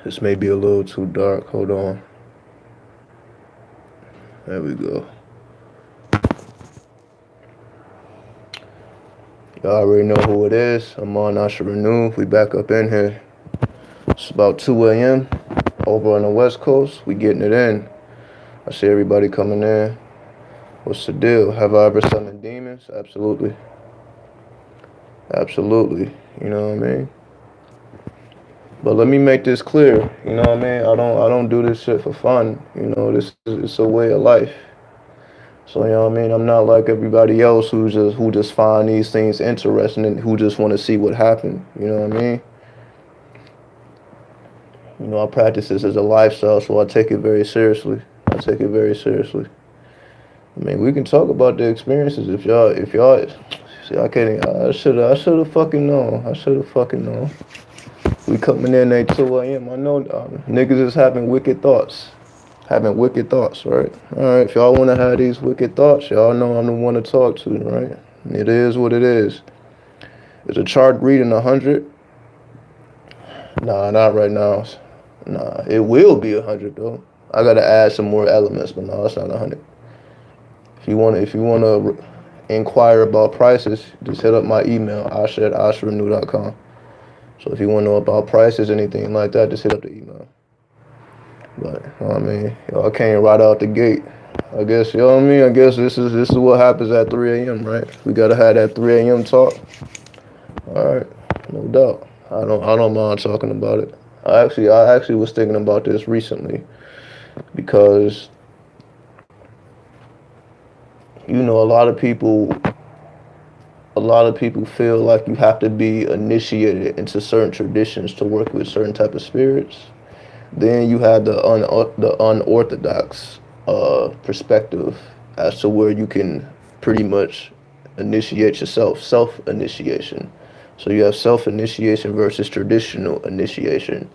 This may be a little too dark. Hold on. There we go. Y'all already know who it is. I'm on Asharenu. We back up in here. It's about 2 a.m. over on the West Coast. We getting it in. I see everybody coming in. What's the deal? Have I ever summoned demons? Absolutely. Absolutely. You know what I mean? But let me make this clear. You know what I mean? I don't do this shit for fun. You know, this is it's a way of life. So you know what I mean? I'm not like everybody else who just find these things interesting and who just want to see what happened. You know what I mean? You know, I practice this as a lifestyle, so I take it very seriously. I take it very seriously. I mean, we can talk about the experiences if y'all see. I can't. I should have fucking known. I should have fucking known. We coming in at 2 a.m. I know niggas is having wicked thoughts. Having wicked thoughts, right? Alright, if y'all want to have these wicked thoughts, y'all know I'm the one to talk to, right? It is what it is. Is a chart reading 100? Nah, not right now. Nah, it will be 100 though. I gotta add some more elements, but no, it's not 100. If you wanna inquire about prices, just hit up my email, asharenu.com. So if you want to know about prices, anything like that, just hit up the email. But I mean, y'all came right out the gate. I guess you know what I mean. I guess this is what happens at 3 a.m. Right? We gotta have that 3 a.m. talk. All right, no doubt. I don't mind talking about it. I actually was thinking about this recently because you know a lot of people feel like you have to be initiated into certain traditions to work with certain type of spirits. Then you have the unorthodox perspective as to where you can pretty much initiate yourself, self-initiation. So you have self-initiation versus traditional initiation,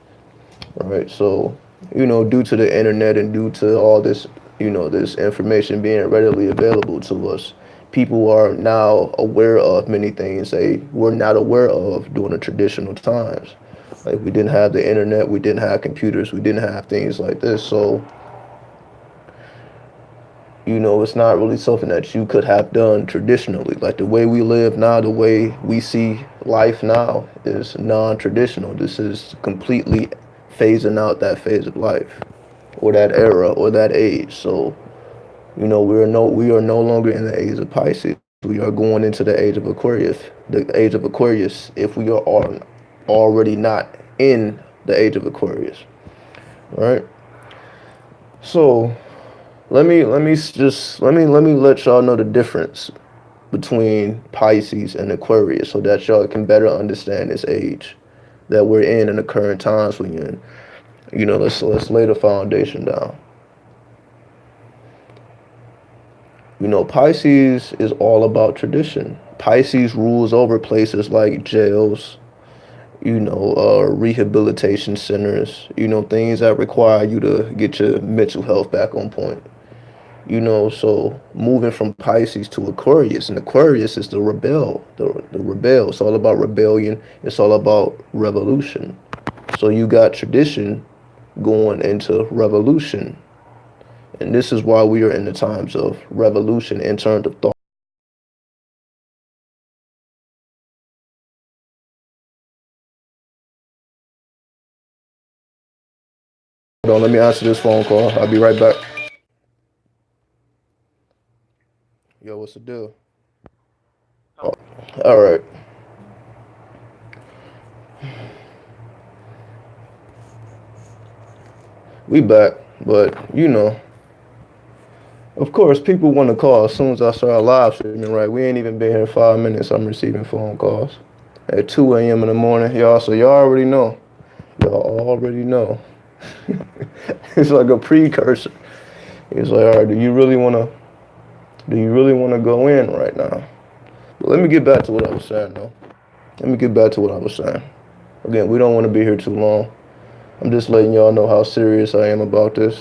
right? So, you know, due to the internet and due to all this, you know, this information being readily available to us, people are now aware of many things they were not aware of during the traditional times. Like we didn't have the internet, we didn't have computers, we didn't have things like this. So, you know, it's not really something that you could have done traditionally. Like the way we live now, the way we see life now is non-traditional. This is completely phasing out that phase of life or that era or that age. So, you know, we are no longer in the age of Pisces. We are going into the age of Aquarius. The age of Aquarius, if we are already not in the age of Aquarius, right? So let me let y'all know the difference between Pisces and Aquarius, so that y'all can better understand this age that we're in and the current times we're in. You know, let's lay the foundation down. You know, Pisces is all about tradition. Pisces rules over places like jails, you know, rehabilitation centers, you know, things that require you to get your mental health back on point. You know, so moving from Pisces to Aquarius, and Aquarius is the rebel. It's all about rebellion. It's all about revolution. So you got tradition going into revolution. And this is why we are in the times of revolution in terms of thought. Hold on, let me answer this phone call. I'll be right back. Yo, what's the deal? All right. We back, but you know, of course, people want to call as soon as I start live streaming, right? We ain't even been here 5 minutes. I'm receiving phone calls at 2 a.m. in the morning, y'all. So y'all already know. Y'all already know. It's like a precursor. It's like, all right, do you really want to go in right now? But let me get back to what I was saying, though. Let me get back to what I was saying. Again, we don't want to be here too long. I'm just letting y'all know how serious I am about this.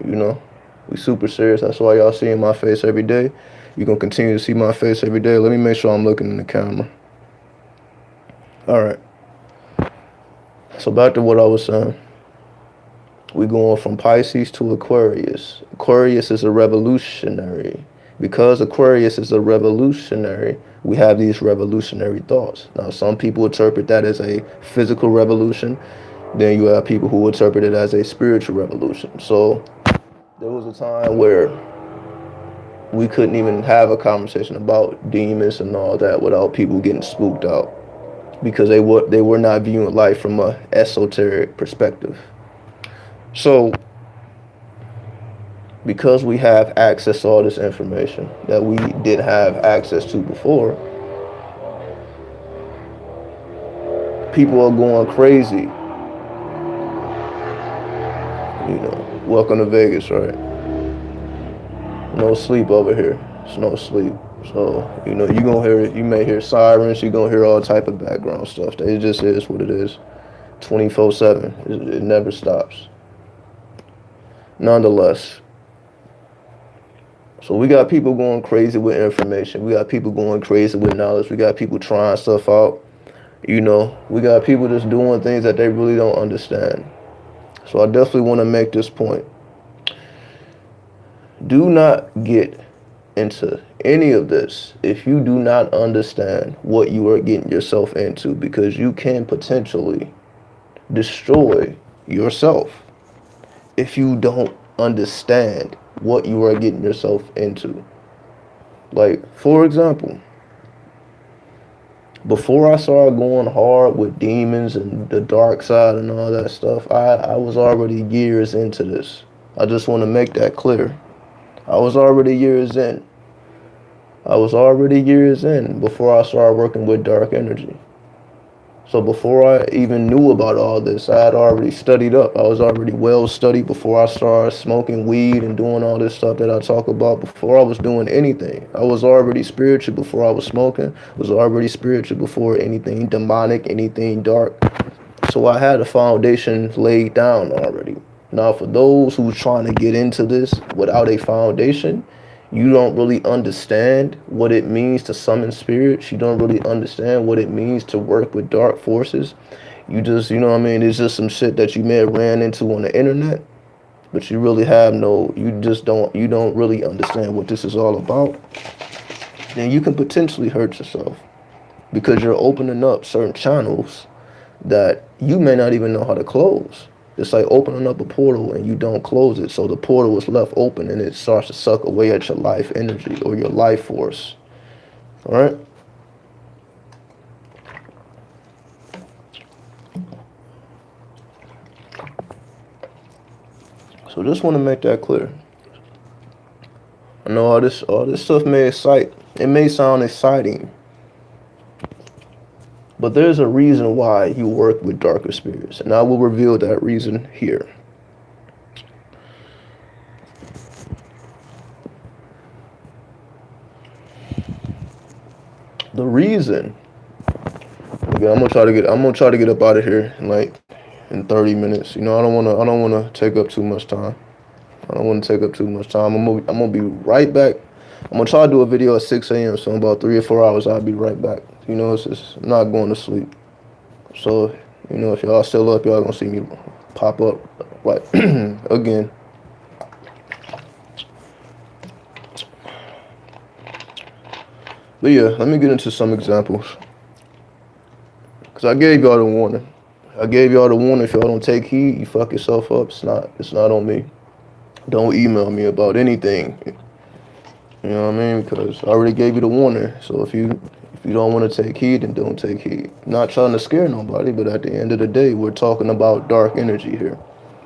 You know, we super serious. That's why y'all seeing my face every day. You're going to continue to see my face every day. Let me make sure I'm looking in the camera. All right. So back to what I was saying. We going from Pisces to Aquarius. Aquarius is a revolutionary. Because Aquarius is a revolutionary, we have these revolutionary thoughts. Now, some people interpret that as a physical revolution. Then you have people who interpret it as a spiritual revolution. So there was a time where we couldn't even have a conversation about demons and all that without people getting spooked out, because they were not viewing life from a esoteric perspective. So because we have access to all this information that we didn't have access to before, people are going crazy. You know, welcome to Vegas, right? No sleep over here. It's no sleep. So, you know, you gonna hear it. You may hear sirens. You gonna hear all type of background stuff. It just is what it is. 24/7. It never stops. Nonetheless, so we got people going crazy with information. We got people going crazy with knowledge. We got people trying stuff out. You know, we got people just doing things that they really don't understand. So I definitely want to make this point. Do not get into any of this if you do not understand what you are getting yourself into, because you can potentially destroy yourself if you don't understand what you are getting yourself into. Like, for example, before I started going hard with demons and the dark side and all that stuff, I was already years into this. I just want to make that clear. I was already years in. Before I started working with dark energy. So before I even knew about all this, I had already studied up. I was already well studied before I started smoking weed and doing all this stuff that I talk about. Before I was doing anything, I was already spiritual before I was smoking. I was already spiritual before anything demonic, anything dark. So I had a foundation laid down already. Now, for those who's trying to get into this without a foundation, you don't really understand what it means to summon spirits. You don't really understand what it means to work with dark forces. You just, you know what I mean? It's just some shit that you may have ran into on the internet, but you really you don't really understand what this is all about. Then you can potentially hurt yourself, because you're opening up certain channels that you may not even know how to close. It's like opening up a portal and you don't close it, so the portal is left open and it starts to suck away at your life energy or your life force. All right? So just want to make that clear. I know all this stuff may excite. It may sound exciting, but there's a reason why you work with darker spirits, and I will reveal that reason here. The reason, again, I'm gonna try to get up out of here in 30 minutes. You know, I don't wanna take up too much time. I'm gonna be right back. I'm gonna try to do a video at 6 a.m. So in about 3 or 4 hours, I'll be right back. You know, I'm not going to sleep. So, you know, if y'all still up, y'all gonna see me pop up like again. But yeah, let me get into some examples. Cause I gave y'all the warning. If y'all don't take heed, you fuck yourself up. It's not on me. Don't email me about anything. You know what I mean? Because I already gave you the warning. So if you don't want to take heed, then don't take heed. Not trying to scare nobody, but at the end of the day, we're talking about dark energy here.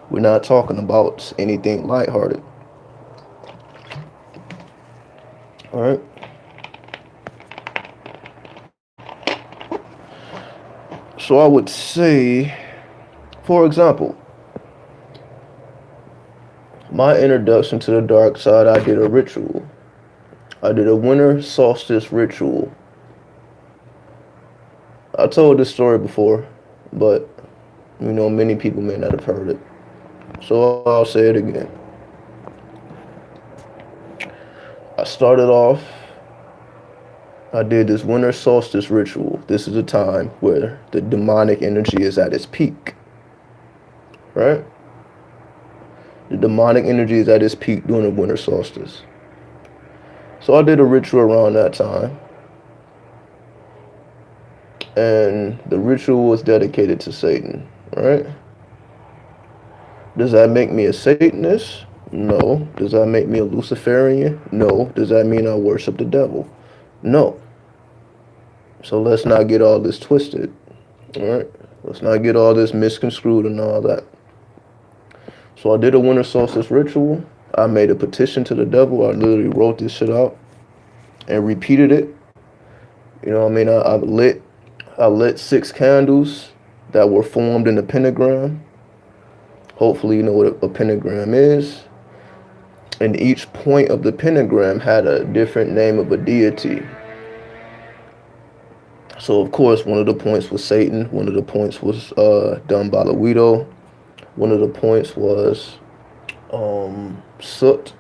We're not talking about anything lighthearted. All right? So I would say, for example, my introduction to the dark side, I did a ritual. I did a winter solstice ritual. I told this story before, but, you know, many people may not have heard it. So I'll say it again. I did this winter solstice ritual. This is a time where the demonic energy is at its peak, right? demonic energy is at its peak during the winter solstice. So I did a ritual around that time. And the ritual was dedicated to Satan, right? Does that make me a Satanist? No. Does that make me a Luciferian? No. Does that mean I worship the devil? No. So let's not get all this twisted, all right? Let's not get all this misconstrued and all that. So I did a winter solstice ritual. I made a petition to the devil. I literally wrote this shit out and repeated it. You know what I mean? I lit 6 candles that were formed in a pentagram. Hopefully you know what a pentagram is. And each point of the pentagram had a different name of a deity. So of course one of the points was Satan. One of the points was Dumbaluido. One of the points was Soot.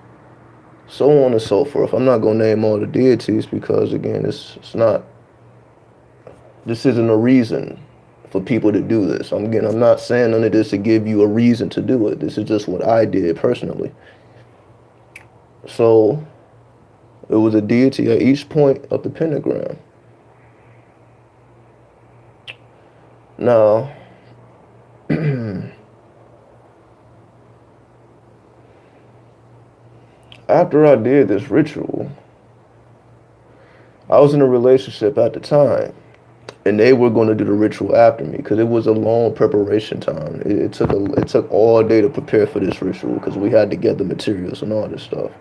So on and so forth. I'm not gonna name all the deities because again, this isn't a reason for people to do this. I'm not saying none of this to give you a reason to do it. This is just what I did personally. So it was a deity at each point of the pentagram. Now, after I did this ritual, I was in a relationship at the time. And they were going to do the ritual after me because it was a long preparation time. It took all day to prepare for this ritual because we had to get the materials and all this stuff.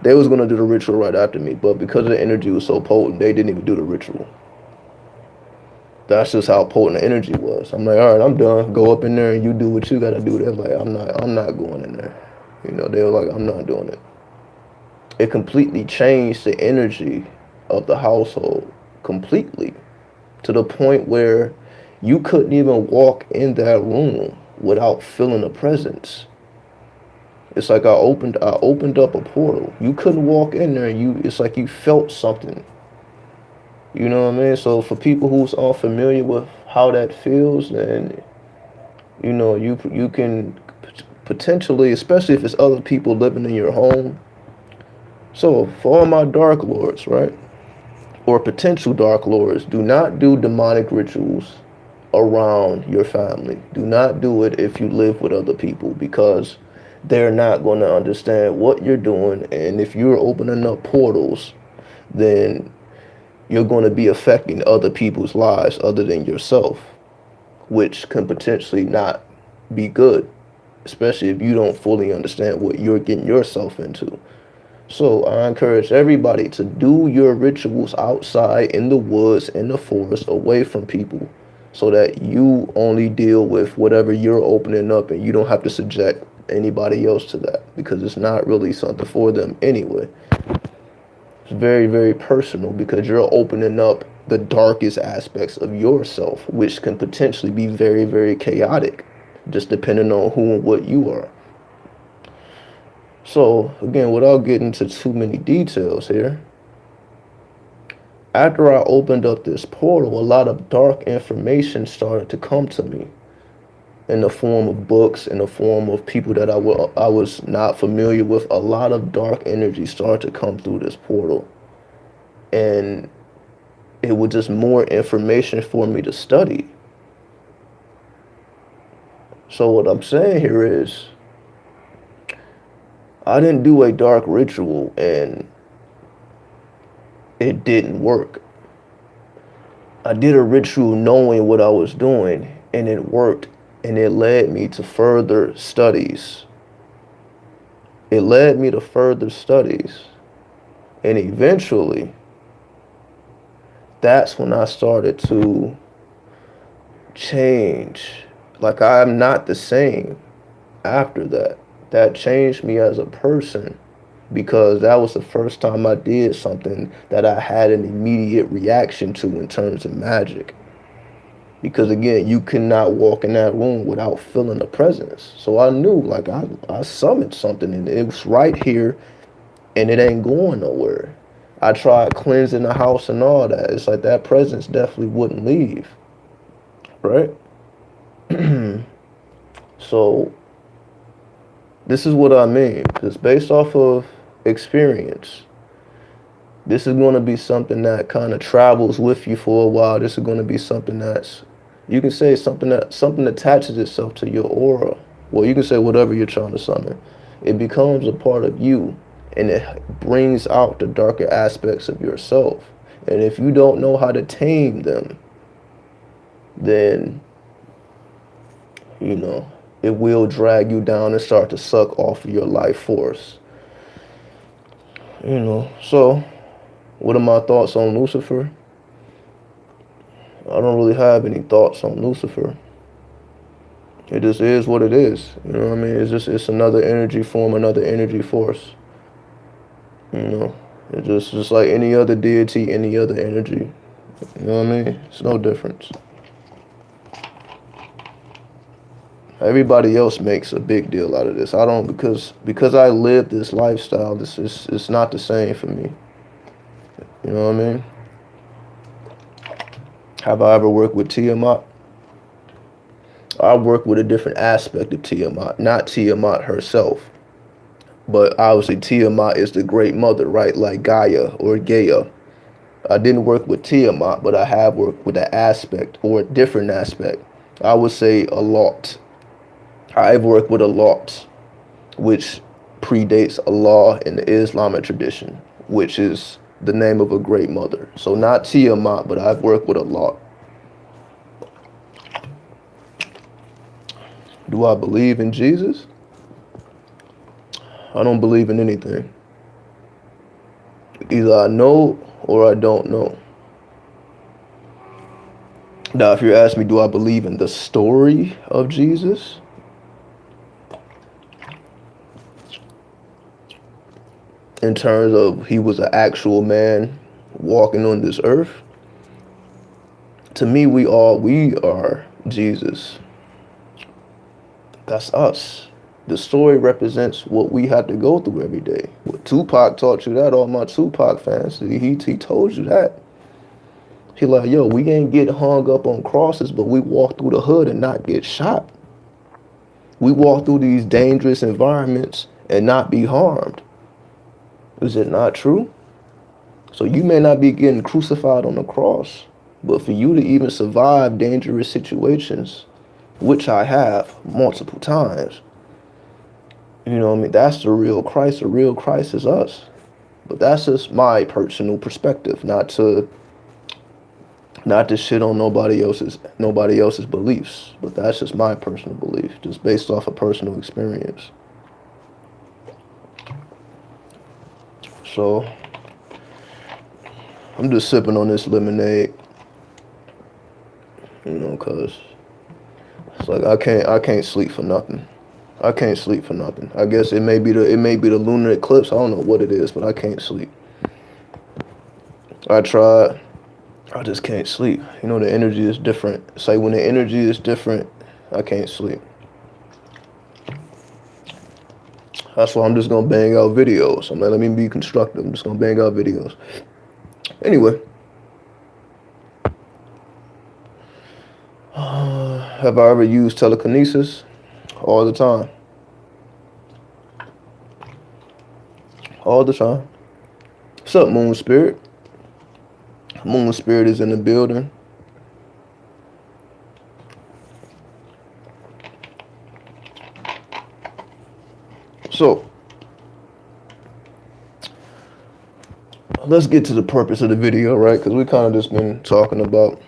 They was going to do the ritual right after me, but because the energy was so potent, they didn't even do the ritual. That's just how potent the energy was. I'm like, all right, I'm done. Go up in there and you do what you got to do. They're like, I'm not going in there. You know, they were like, I'm not doing it. It completely changed the energy of the household completely. To the point where you couldn't even walk in that room without feeling a presence. It's like I opened up a portal. You couldn't walk in there and it's like you felt something. You know what I mean? So for people who's unfamiliar with how that feels, then you know, you can potentially, especially if it's other people living in your home. So for all my dark lords, right? Or potential dark lords, do not do demonic rituals around your family. Do not do it if you live with other people because they're not going to understand what you're doing. And if you're opening up portals, then you're going to be affecting other people's lives other than yourself, which can potentially not be good, especially if you don't fully understand what you're getting yourself into. So I encourage everybody to do your rituals outside in the woods, in the forest, away from people, so that you only deal with whatever you're opening up and you don't have to subject anybody else to that because it's not really something for them anyway. It's very, very personal because you're opening up the darkest aspects of yourself, which can potentially be very, very chaotic, just depending on who and what you are. So, again, without getting into too many details here, after I opened up this portal, a lot of dark information started to come to me in the form of books, in the form of people that I was not familiar with. A lot of dark energy started to come through this portal. And it was just more information for me to study. So what I'm saying here is, I didn't do a dark ritual and it didn't work. I did a ritual knowing what I was doing and it worked, and it led me to further studies. It led me to further studies. And eventually, that's when I started to change. Like, I'm not the same after that. That changed me as a person because that was the first time I did something that I had an immediate reaction to in terms of magic. Because again, you cannot walk in that room without feeling a presence. So I knew, like, I summoned something and it was right here and it ain't going nowhere. I tried cleansing the house and all that. It's like that presence definitely wouldn't leave, right? So This is what I mean. Because based off of experience, this is going to be something that kind of travels with you for a while. This is going to be something that's, you can say something attaches itself to your aura. Well, you can say whatever you're trying to summon. It becomes a part of you, and it brings out the darker aspects of yourself. And if you don't know how to tame them, then, you know, it will drag you down and start to suck off of your life force. You know, so what are my thoughts on Lucifer? I don't really have any thoughts on Lucifer. It just is what it is. You know what I mean? It's another energy form, another energy force. You know, it's just like any other deity, any other energy. You know what I mean? It's no difference. Everybody else makes a big deal out of this. I don't, because I live this lifestyle. It's not the same for me. You know what I mean? Have I ever worked with Tiamat? I work with a different aspect of Tiamat, not Tiamat herself. But obviously Tiamat is the great mother, right? Like Gaia or Gaia. I didn't work with Tiamat, but I have worked with an aspect or a different aspect. I would say a lot. I've worked with a lot, which predates Allah in the Islamic tradition, which is the name of a great mother. So not Tiamat, but I've worked with a lot. Do I believe in Jesus? I don't believe in anything. Either I know or I don't know. Now, if you're asking me, do I believe in the story of Jesus? In terms of he was an actual man walking on this earth? To me, we are Jesus. That's us. The story represents what we have to go through every day. Well, Tupac taught you that. All my Tupac fans, he told you that. He like, yo, we ain't get hung up on crosses, but we walk through the hood and not get shot. We walk through these dangerous environments and not be harmed. Is it not true? So you may not be getting crucified on the cross, but for you to even survive dangerous situations, which I have multiple times, you know what I mean? That's the real Christ. The real Christ is us. But that's just my personal perspective, not to shit on nobody else's beliefs. But that's just my personal belief, just based off of personal experience. So I'm just sipping on this lemonade, you know, cause it's like I can't sleep for nothing. I can't sleep for nothing. I guess it may be the lunar eclipse. I don't know what it is, but I can't sleep. I tried. I just can't sleep. You know, the energy is different. It's like when the energy is different, I can't sleep. That's why I'm just gonna bang out videos. I'm like, let me be constructive. I'm just gonna bang out videos. Anyway. Have I ever used telekinesis? All the time. All the time. What's up, Moon Spirit? Moon Spirit is in the building. So, let's get to the purpose of the video, right? Because we kind of just been talking about,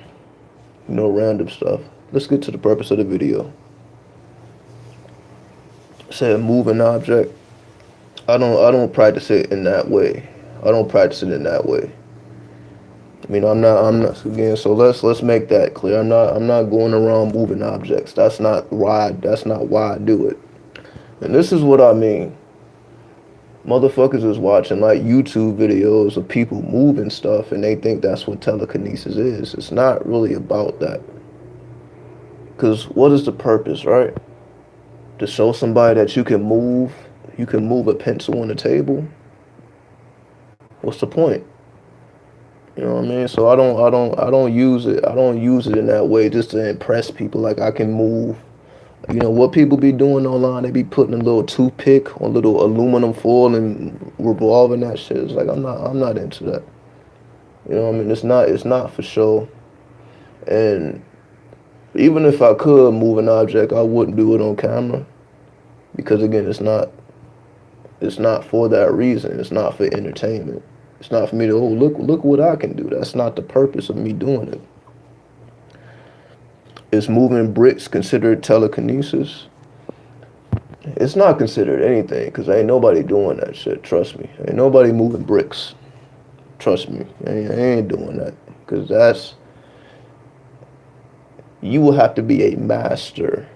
you know, random stuff. Let's get to the purpose of the video. Say a moving object. I don't practice it in that way. I don't practice it in that way. I mean, I'm not again. So let's make that clear. I'm not going around moving objects. That's not why I do it. And this is what I mean. Motherfuckers is watching like YouTube videos of people moving stuff, and they think that's what telekinesis is. It's not really about that. Because what is the purpose, right? To show somebody that you can move a pencil on the table? What's the point? You know what I mean? So I don't use it in that way just to impress people. Like I can move You know what people be doing online? They be putting a little toothpick on little aluminum foil and revolving that shit. It's like I'm not into that. You know what I mean? It's not for show. And even if I could move an object, I wouldn't do it on camera because again, it's not for that reason. It's not for entertainment. It's not for me to look what I can do. That's not the purpose of me doing it. Is moving bricks considered telekinesis? It's not considered anything because ain't nobody doing that shit. Trust me. Ain't nobody moving bricks. Trust me. I ain't doing that because you will have to be a master.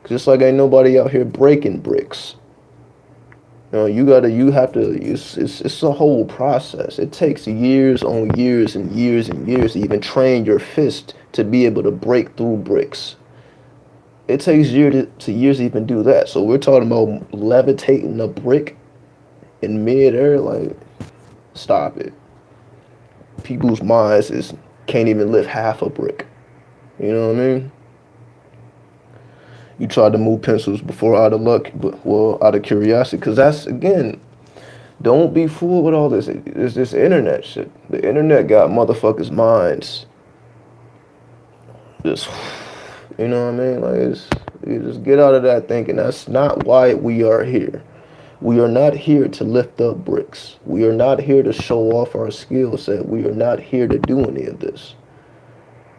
Just like ain't nobody out here breaking bricks. You know, you have to, it's a whole process. It takes years on years and years and years to even train your fist to be able to break through bricks. It takes years to even do that. So we're talking about levitating a brick in midair, like, stop it. People's minds can't even lift half a brick. You know what I mean? You tried to move pencils before out of luck, out of curiosity, because that's, again, don't be fooled with all this. It's this internet shit. The internet got motherfuckers' minds just, you know what I mean? Like, you just get out of that thinking. That's not why we are here. We are not here to lift up bricks. We are not here to show off our skill set. We are not here to do any of this.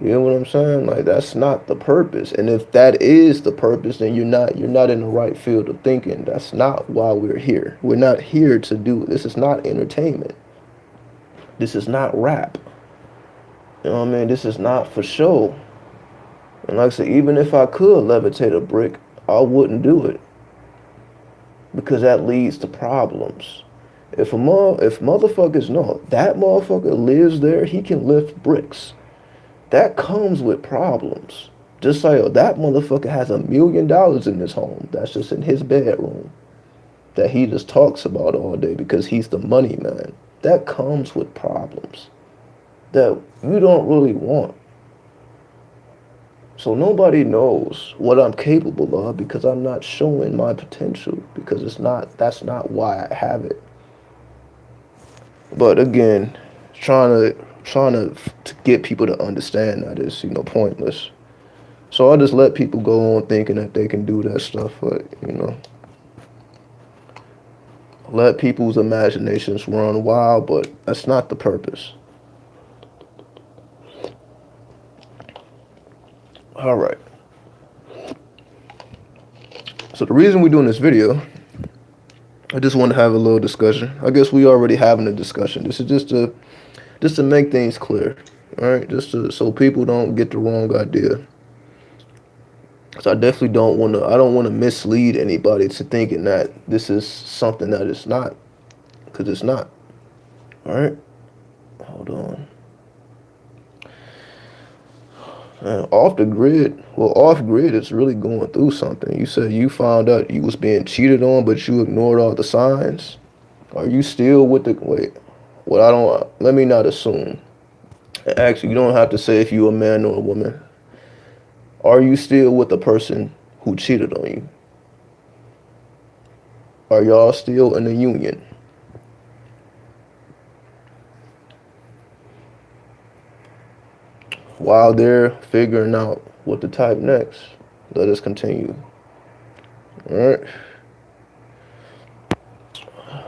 You know what I'm saying? Like, that's not the purpose. And if that is the purpose, then you're not in the right field of thinking. That's not why we're here. We're not here to do this. Is not entertainment. This is not rap. You know what I mean? This is not for show. And like I said, even if I could levitate a brick, I wouldn't do it. Because that leads to problems. If motherfuckers know that motherfucker lives there, he can lift bricks. That comes with problems. Just like that motherfucker has $1 million in his home. That's just in his bedroom. That he just talks about all day because he's the money man. That comes with problems that you don't really want. So nobody knows what I'm capable of because I'm not showing my potential because that's not why I have it. But again, trying to get people to understand that is, pointless. So I just let people go on thinking that they can do that stuff, but, let people's imaginations run wild, but that's not the purpose. All right. So the reason we're doing this video, I just want to have a little discussion. I guess we already having a discussion. This is just to make things clear, all right? So people don't get the wrong idea. So I definitely don't want to mislead anybody to thinking that this is something that it's not, because it's not. All right? Hold on. Man, off grid is really going through something. You said you found out you was being cheated on, but you ignored all the signs. Are you still with the, wait, let me not assume. Actually, you don't have to say if you're a man or a woman. Are you still with the person who cheated on you? Are y'all still in a union? While they're figuring out what to type next, let us continue. All right.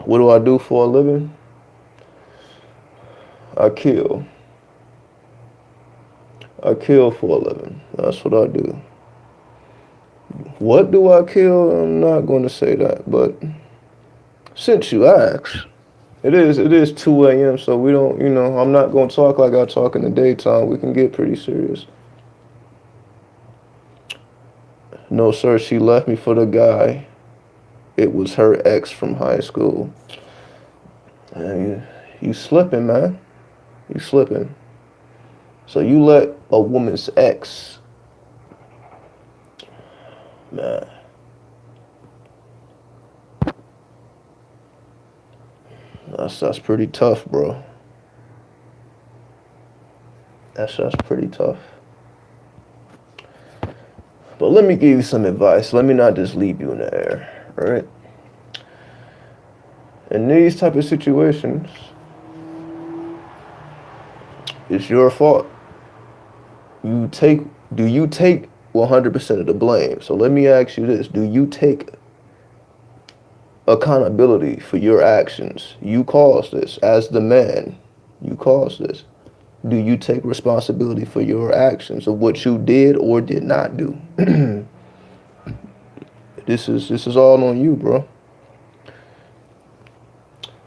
What do I do for a living? I kill. I kill for a living. That's what I do. What do I kill? I'm not going to say that, but since you asked, it is 2 a.m., so we don't, I'm not going to talk like I talk in the daytime. We can get pretty serious. No, sir, she left me for the guy. It was her ex from high school. You slipping, man. You slipping. So you let a woman's ex, man. That's pretty tough, bro. That's pretty tough. But But let me give you some advice. Let me not just leave you in the air, right? In these type of situations, it's your fault. Do you take 100% of the blame? So let me ask you this. Do you take accountability for your actions? You caused this. As the man, you caused this. Do you take responsibility for your actions of what you did or did not do? This is all on you, bro.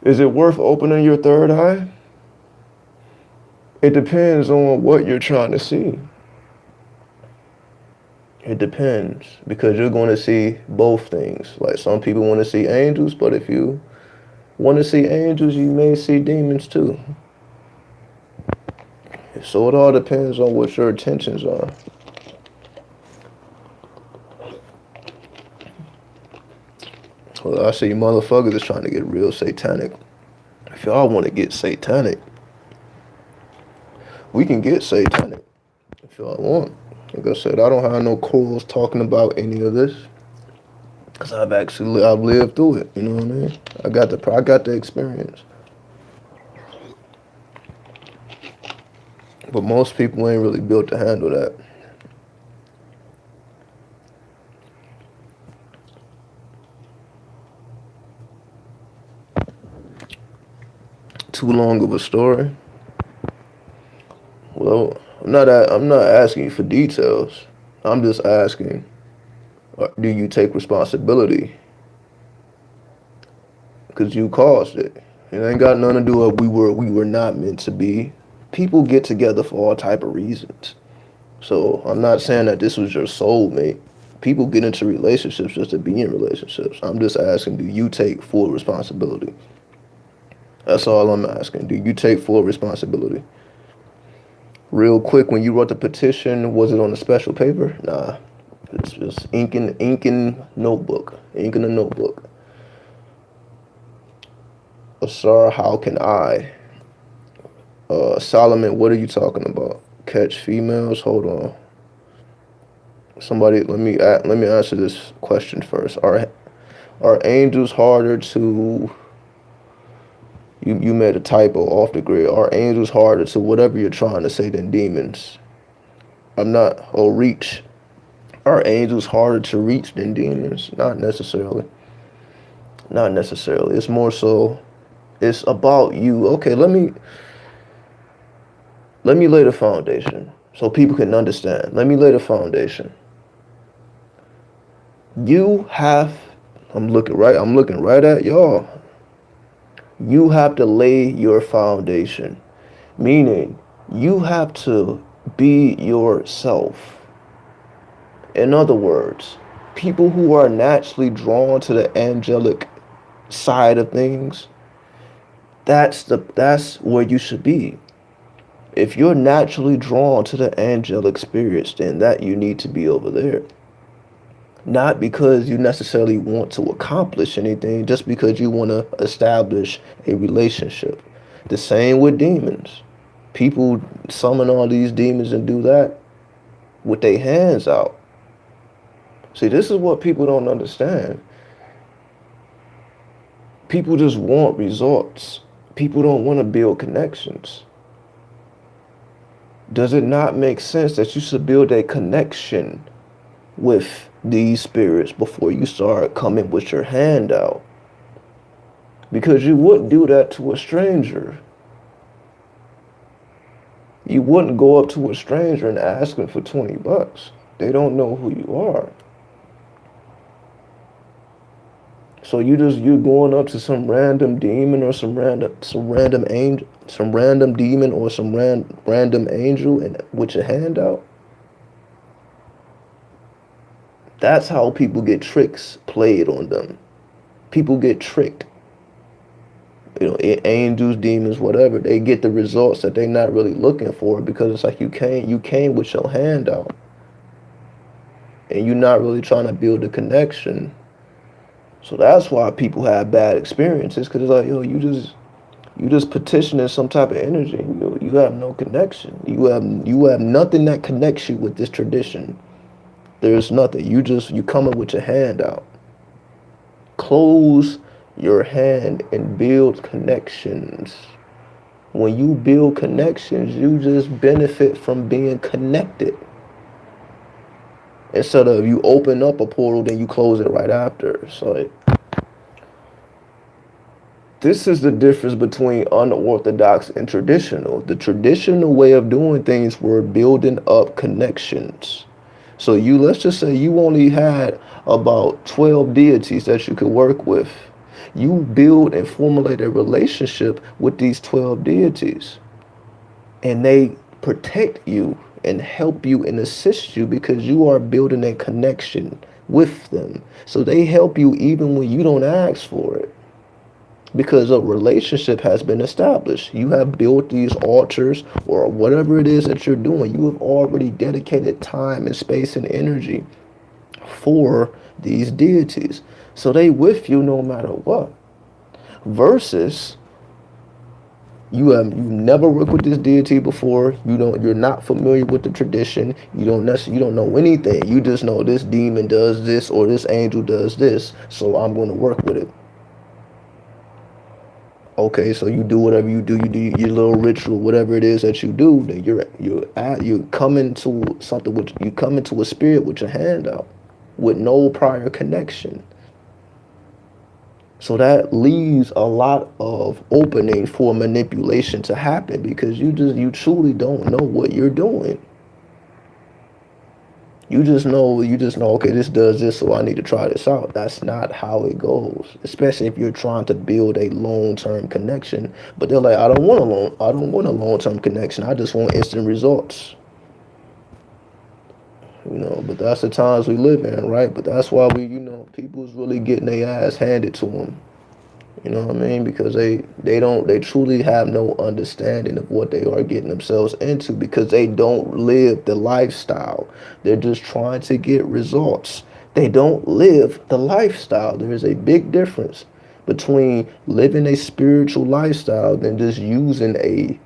Is it worth opening your third eye? It depends on what you're trying to see. It depends, because you're going to see both things. Like, some people want to see angels, but if you want to see angels, you may see demons too. So it all depends on what your intentions are. Well, I see motherfuckers is trying to get real satanic. If y'all want to get satanic, we can get satanic if y'all want. Like I said, I don't have no quarrels talking about any of this, because I've lived through it. You know what I mean? I got the experience. But most people ain't really built to handle that. Too long of a story. Well, I'm not asking you for details. I'm just asking, do you take responsibility? Because you caused it. It ain't got nothing to do with we were not meant to be. People get together for all type of reasons. So I'm not saying that this was your soulmate. People get into relationships just to be in relationships. I'm just asking, do you take full responsibility? That's all I'm asking. Do you take full responsibility? Real quick, when you wrote the petition, was it on a special paper? Nah. It's just ink in notebook. Ink in a notebook. Sir, how can I? Solomon, what are you talking about? Catch females? Hold on. Somebody, let me answer this question first. Are angels harder to? You made a typo off the grid. Are angels harder to whatever you're trying to say than demons? I'm not. Oh, reach. Are angels harder to reach than demons? Not necessarily. Not necessarily. It's more so. It's about you. Okay, let me lay the foundation so people can understand. Let me lay the foundation. You have. I'm looking right at y'all. You have to lay your foundation, meaning you have to be yourself. In other words, people who are naturally drawn to the angelic side of things, that's where you should be. If you're naturally drawn to the angelic spirits, then that you need to be over there. Not because you necessarily want to accomplish anything, just because you want to establish a relationship. The same with demons. People summon all these demons and do that with their hands out. See, this is what people don't understand. People just want results. People don't want to build connections. Does it not make sense that you should build a connection with these spirits before you start coming with your hand out? Because you wouldn't do that to a stranger. You wouldn't go up to a stranger and ask them for $20. They don't know who you are. So you're going up to some random demon or some random angel, some random demon or some random angel and with your hand out. That's how people get tricks played on them. People get tricked. Angels, demons, whatever. They get the results that they're not really looking for, because it's like you came with your hand out, and you're not really trying to build a connection. So that's why people have bad experiences, because it's like, you just petitioning some type of energy. You have no connection. You have nothing that connects you with this tradition. There's nothing. You come up with your hand out. Close your hand and build connections. When you build connections, you just benefit from being connected. Instead of you open up a portal, then you close it right after. So this is the difference between unorthodox and traditional. The traditional way of doing things were building up connections. So let's just say you only had about 12 deities that you could work with. You build and formulate a relationship with these 12 deities. And they protect you and help you and assist you because you are building a connection with them. So they help you even when you don't ask for it. Because a relationship has been established. You have built these altars or whatever it is that you're doing. You have already dedicated time and space and energy for these deities. So they with you no matter what. Versus you never worked with this deity before. You're not familiar with the tradition. You don't know anything. You just know this demon does this or this angel does this. So I'm going to work with it. Okay, so you do whatever you do your little ritual, whatever it is that you do. Then you come into something with you come into a spirit with your hand out, with no prior connection. So that leaves a lot of opening for manipulation to happen because you truly don't know what you're doing. You just know, okay, this does this, so I need to try this out. That's not how it goes, especially if you're trying to build a long-term connection. But they're like, I don't want a long-term connection. I just want instant results. But that's the times we live in, right? But that's why people's really getting their ass handed to them. You know what I mean? Because they truly have no understanding of what they are getting themselves into because they don't live the lifestyle. They're just trying to get results. They don't live the lifestyle. There is a big difference between living a spiritual lifestyle than just using a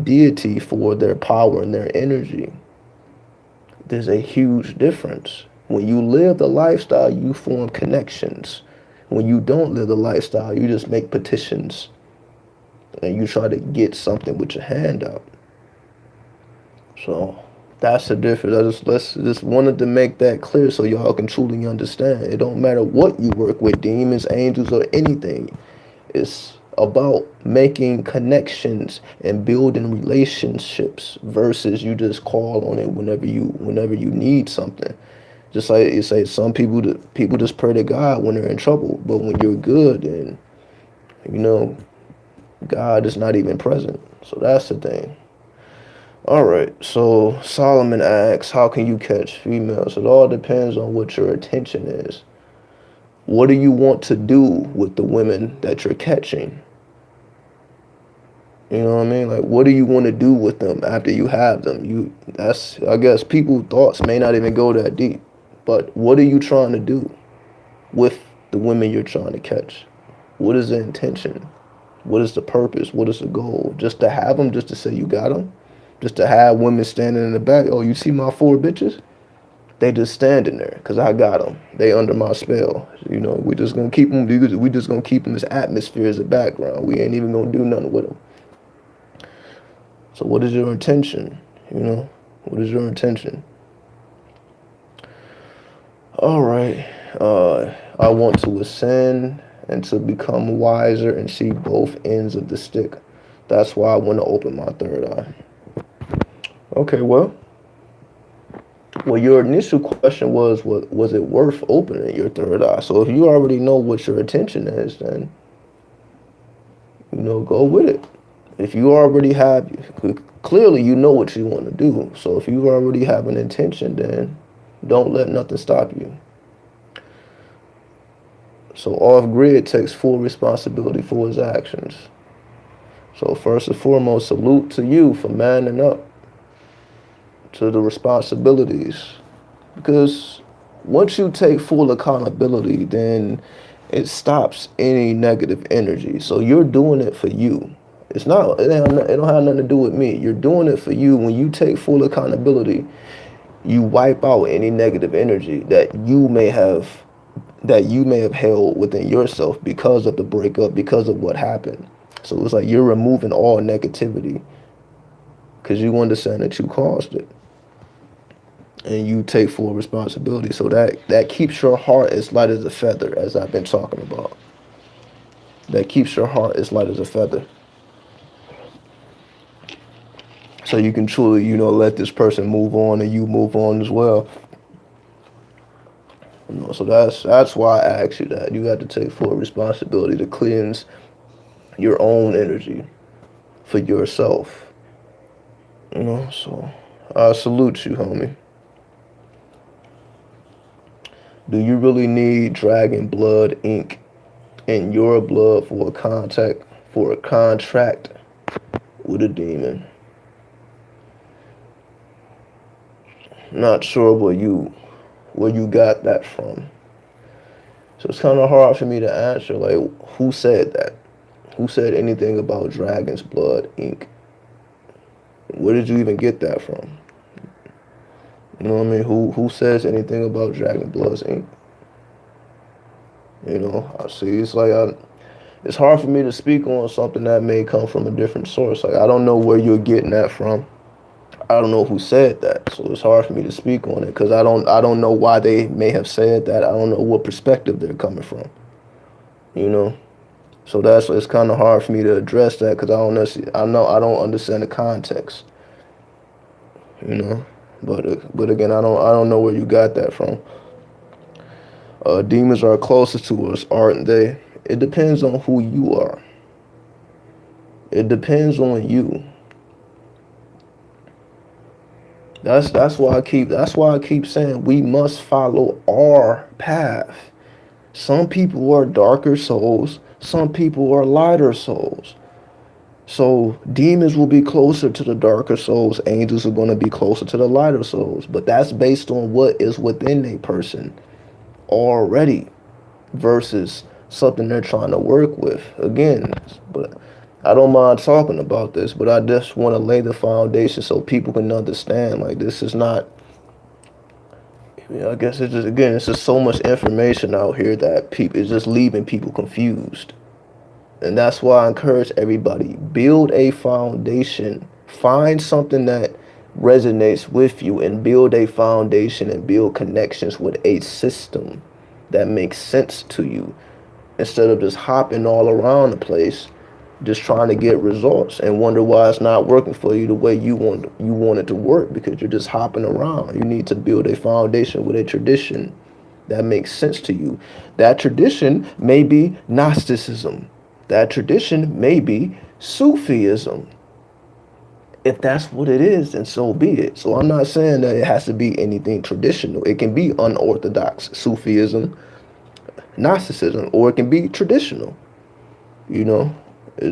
deity for their power and their energy. There's a huge difference. When you live the lifestyle, you form connections. When you don't live the lifestyle, you just make petitions and you try to get something with your hand out. So that's the difference. I just wanted to make that clear so y'all can truly understand. It don't matter what you work with, demons, angels, or anything. It's about making connections and building relationships versus you just call on it whenever you need something. Just like you say, some people just pray to God when they're in trouble, but when you're good, then God is not even present. So that's the thing. All right. So Solomon asks, how can you catch females? It all depends on what your intention is. What do you want to do with the women that you're catching? You know what I mean? Like, what do you want to do with them after you have them? I guess people's thoughts may not even go that deep. But what are you trying to do with the women you're trying to catch? What is the intention? What is the purpose? What is the goal? Just to have them? Just to say you got them? Just to have women standing in the back? Oh, you see my 4 bitches? They just standing there because I got them. They under my spell. We just going to keep them. We just going to keep them as atmosphere as a background. We ain't even going to do nothing with them. So what is your intention? What is your intention? All right. I want to ascend and to become wiser and see both ends of the stick. That's why I want to open my third eye. Okay, well, your initial question was it worth opening your third eye? So if you already know what your intention is, then, go with it. If you already have, clearly you know what you want to do. So if you already have an intention, then don't let nothing stop you. So off-grid takes full responsibility for his actions. So first and foremost, salute to you for manning up to the responsibilities. Because once you take full accountability, then it stops any negative energy. So you're doing it for you. It don't have nothing to do with me. You're doing it for you. When you take full accountability, You wipe out any negative energy that you may have held within yourself because of the breakup, because of what happened. So it's like you're removing all negativity because you understand that you caused it, and you take full responsibility. So that keeps your heart as light as a feather, as I've been talking about. That keeps your heart as light as a feather. So you can truly, let this person move on and you move on as well. So that's why I asked you that. You got to take full responsibility to cleanse your own energy for yourself. So I salute you, homie. Do you really need dragon blood ink in your blood for a contract with a demon? Not sure where you got that from. So it's kind of hard for me to answer. Like, who said that? Who said anything about dragon's blood ink? Where did you even get that from? You know what I mean? Who says anything about dragon blood's ink? I see. It's like it's hard for me to speak on something that may come from a different source. Like, I don't know where you're getting that from. I don't know who said that, so it's hard for me to speak on it because I don't know why they may have said that. I don't know what perspective they're coming from. So it's kind of hard for me to address that because I don't understand the context. But again, I don't know where you got that from. Demons are closest to us, aren't they? It depends on who you are. It depends on you. That's why I keep saying we must follow our path. Some people are darker souls, some people are lighter souls. So demons will be closer to the darker souls, angels are going to be closer to the lighter souls, but that's based on what is within a person already versus something they're trying to work with. Again, but I don't mind talking about this, but I just want to lay the foundation so people can understand. Like, this is not, I guess it's just so much information out here that it's just leaving people confused. And that's why I encourage everybody, build a foundation. Find something that resonates with you and build a foundation and build connections with a system that makes sense to you instead of just hopping all around the place, just trying to get results and wonder why it's not working for you the way you want it to work because you're just hopping around. You need to build a foundation with a tradition that makes sense to you. That tradition may be Gnosticism. That tradition may be Sufism. If that's what it is, then so be it. So I'm not saying that it has to be anything traditional. It can be unorthodox Sufism, Gnosticism, or it can be traditional.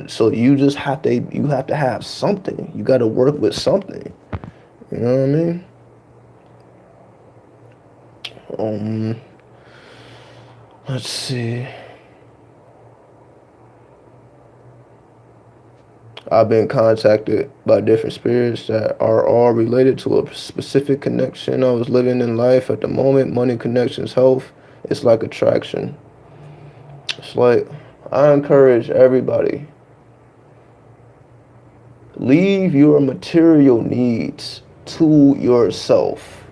So you have to have something. You got to work with something. You know what I mean? Let's see. I've been contacted by different spirits that are all related to a specific connection I was living in life at the moment. Money, connections, health. It's like attraction. It's like, I encourage everybody, leave your material needs to yourself.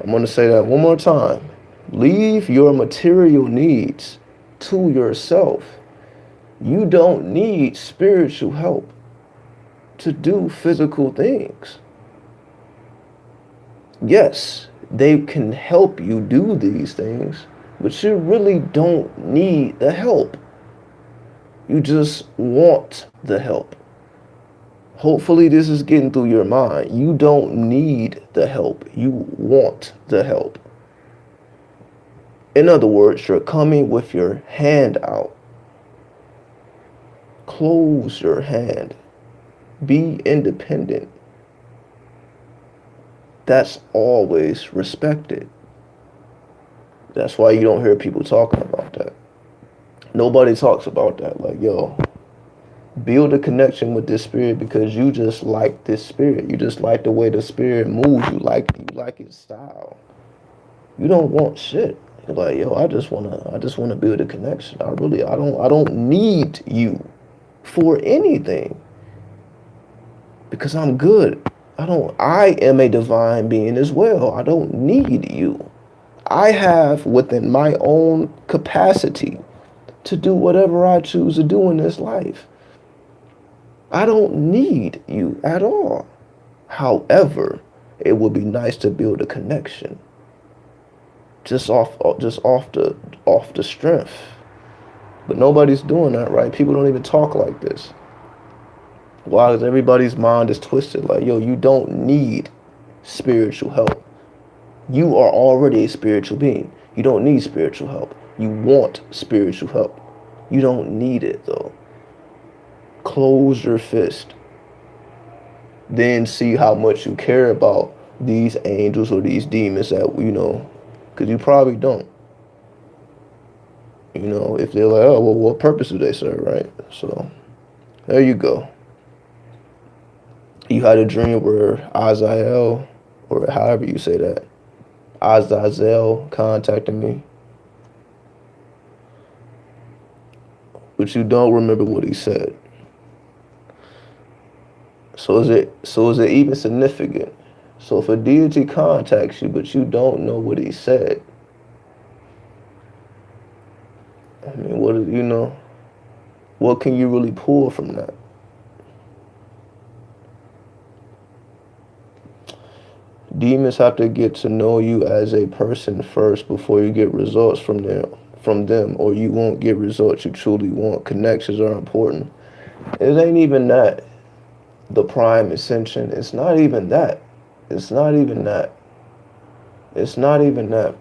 I'm going to say that one more time. Leave your material needs to yourself. You don't need spiritual help to do physical things. Yes, they can help you do these things, but you really don't need the help. You just want the help. Hopefully this is getting through your mind. You don't need the help. You want the help. In other words, you're coming with your hand out. Close your hand. Be independent. That's always respected. That's why you don't hear people talking about that. Nobody talks about that. Like, yo, Build a connection with this spirit because you just like this spirit. You just like the way the spirit moves. You like its style. You don't want shit. You're like, yo, I just wanna build a connection. I don't need you for anything because I'm good. I am a divine being as well. I don't need you. I have within my own capacity to do whatever I choose to do in this life. I don't need you at all. However, it would be nice to build a connection just off the strength. But nobody's doing that, right? People don't even talk like this. Why? Because everybody's mind is twisted. Like, yo, you don't need spiritual help. You are already a spiritual being. You don't need spiritual help. You want spiritual help. You don't need it, though. Close your fist. Then see how much you care about these angels or these demons that, because you probably don't. If they're like, oh, well, what purpose do they serve, right? So, there you go. You had a dream where Azazel, or however you say that, Azazel contacted me. But you don't remember what he said. So is it even significant? So if a deity contacts you, but you don't know what he said, I mean, what can you really pull from that? Demons have to get to know you as a person first before you get results from them, or you won't get results you truly want. Connections are important. It ain't even that. The prime ascension. It's not even that. It's not even that. It's not even that.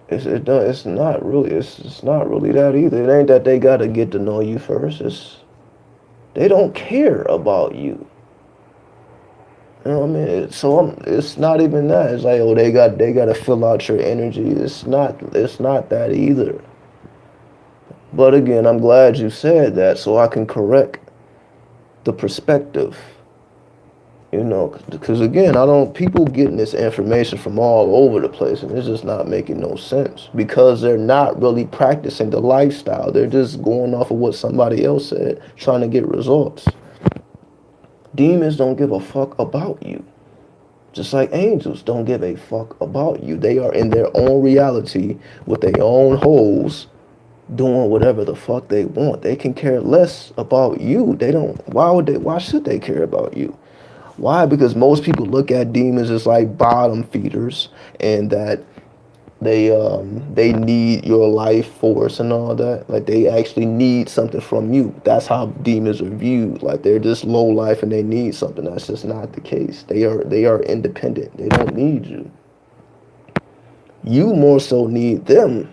It's not really. It's not really that either. It ain't that they gotta get to know you first. They don't care about you. You know what I mean? It's not even that. It's like, oh, they gotta fill out your energy. It's not that either. But again, I'm glad you said that so I can correct the perspective. Because again, people getting this information from all over the place, and it's just not making no sense because they're not really practicing the lifestyle. They're just going off of what somebody else said, trying to get results. Demons don't give a fuck about you. Just like angels don't give a fuck about you. They are in their own reality with their own holes, doing whatever the fuck they want. They can care less about you. Why should they care about you? Why? Because most people look at demons as like bottom feeders, and that they need your life force and all that. Like they actually need something from you. That's how demons are viewed. Like they're just low life and they need something. That's just not the case. They are independent. They don't need you. You more so need them.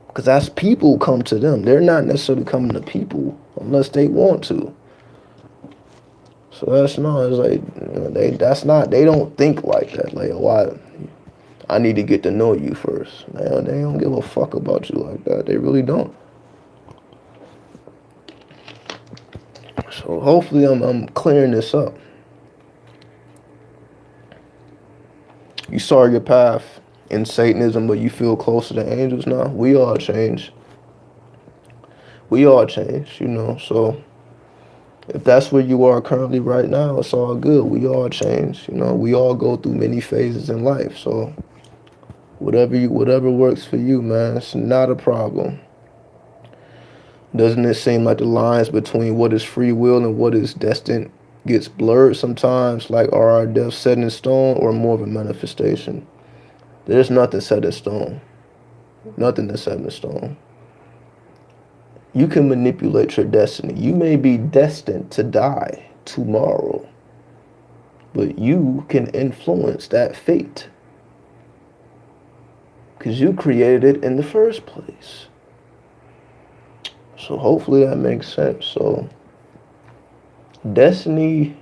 Because as people come to them, they're not necessarily coming to people unless they want to. So it's like, they don't think like that. Like, why? I need to get to know you first. Man, they don't give a fuck about you like that. They really don't. So hopefully I'm clearing this up. You saw your path in Satanism, but you feel closer to angels now. We all change. So if that's where you are currently right now, it's all good. We all change. We all go through many phases in life. So whatever works for you, man, it's not a problem. Doesn't it seem like the lines between what is free will and what is destined gets blurred sometimes? Like, are our deaths set in stone or more of a manifestation? There's nothing set in stone. Nothing is set in stone. You can manipulate your destiny. You may be destined to die tomorrow, but you can influence that fate because you created it in the first place. So hopefully that makes sense. So destiny,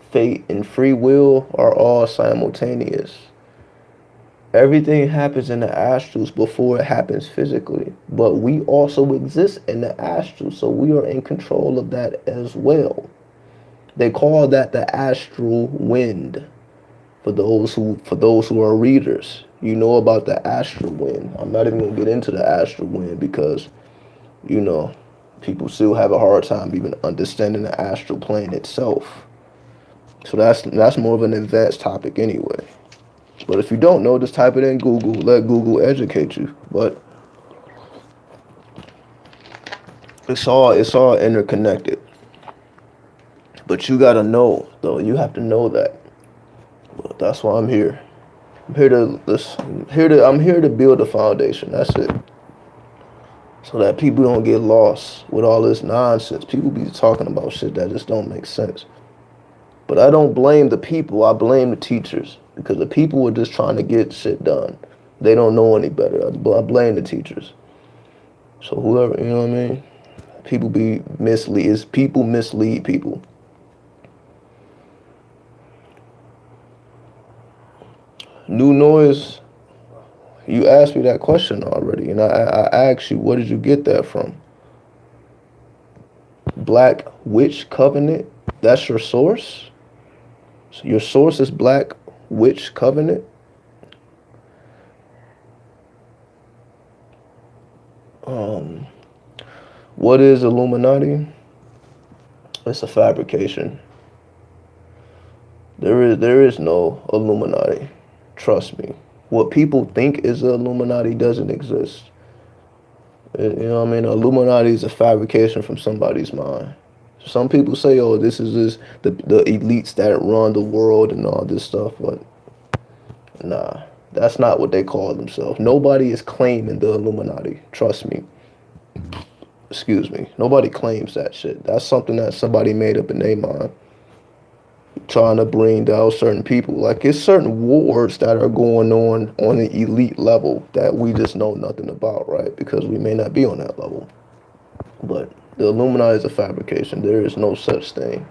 fate, and free will are all simultaneous. Everything happens in the astrals before it happens physically. But we also exist in the astral, so we are in control of that as well. They call that the astral wind. For those who are readers, you know about the astral wind. I'm not even gonna get into the astral wind because, you know, people still have a hard time even understanding the astral plane itself. So that's more of an advanced topic anyway. But if you don't know, just type it in Google. Let Google educate you. But it's all interconnected. But you gotta know though. You have to know that. But that's why I'm here. I'm here to build a foundation. That's it. So that people don't get lost with all this nonsense. People be talking about shit that just don't make sense. But I don't blame the people. I blame the teachers because the people are just trying to get shit done. They don't know any better. I blame the teachers. So whoever, you know what I mean? People mislead people. New noise. You asked me that question already, and I asked you, where did you get that from? Black Witch Covenant? That's your source? So your source is Black Witch Covenant? What is Illuminati? It's a fabrication. There is no Illuminati. Trust me. What people think is the Illuminati doesn't exist. You know what I mean? Illuminati is a fabrication from somebody's mind. Some people say, "Oh, this is the elites that run the world and all this stuff," but nah, that's not what they call themselves. Nobody is claiming the Illuminati. Trust me. Excuse me. Nobody claims that shit. That's something that somebody made up in their mind, trying to bring down certain people. Like it's certain wars that are going on an elite level that we just know nothing about, right? Because we may not be on that level. But the Illuminati is a fabrication. There is no such thing.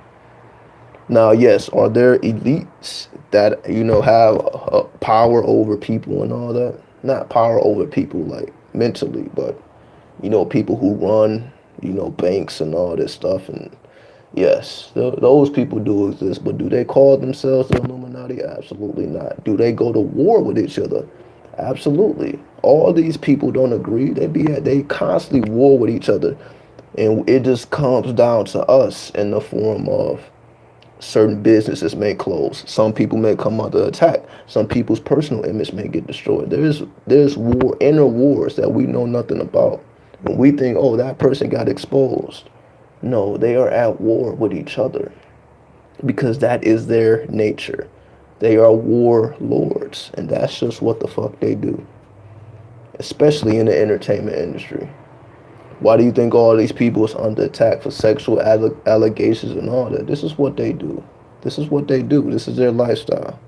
Now, yes, are there elites that have power over people and all that? Not power over people like mentally, but people who run banks and all this stuff. And yes, those people do exist. But do they call themselves the Illuminati? Absolutely not. Do they go to war with each other? Absolutely. All these people don't agree. They constantly war with each other. And it just comes down to us in the form of certain businesses may close. Some people may come under attack. Some people's personal image may get destroyed. There's inner wars that we know nothing about. When we think, oh, that person got exposed. No, they are at war with each other because that is their nature. They are warlords, and that's just what the fuck they do, especially in the entertainment industry. Why do you think all these people is under attack for sexual allegations and all that? This is what they do. This is what they do. This is their lifestyle.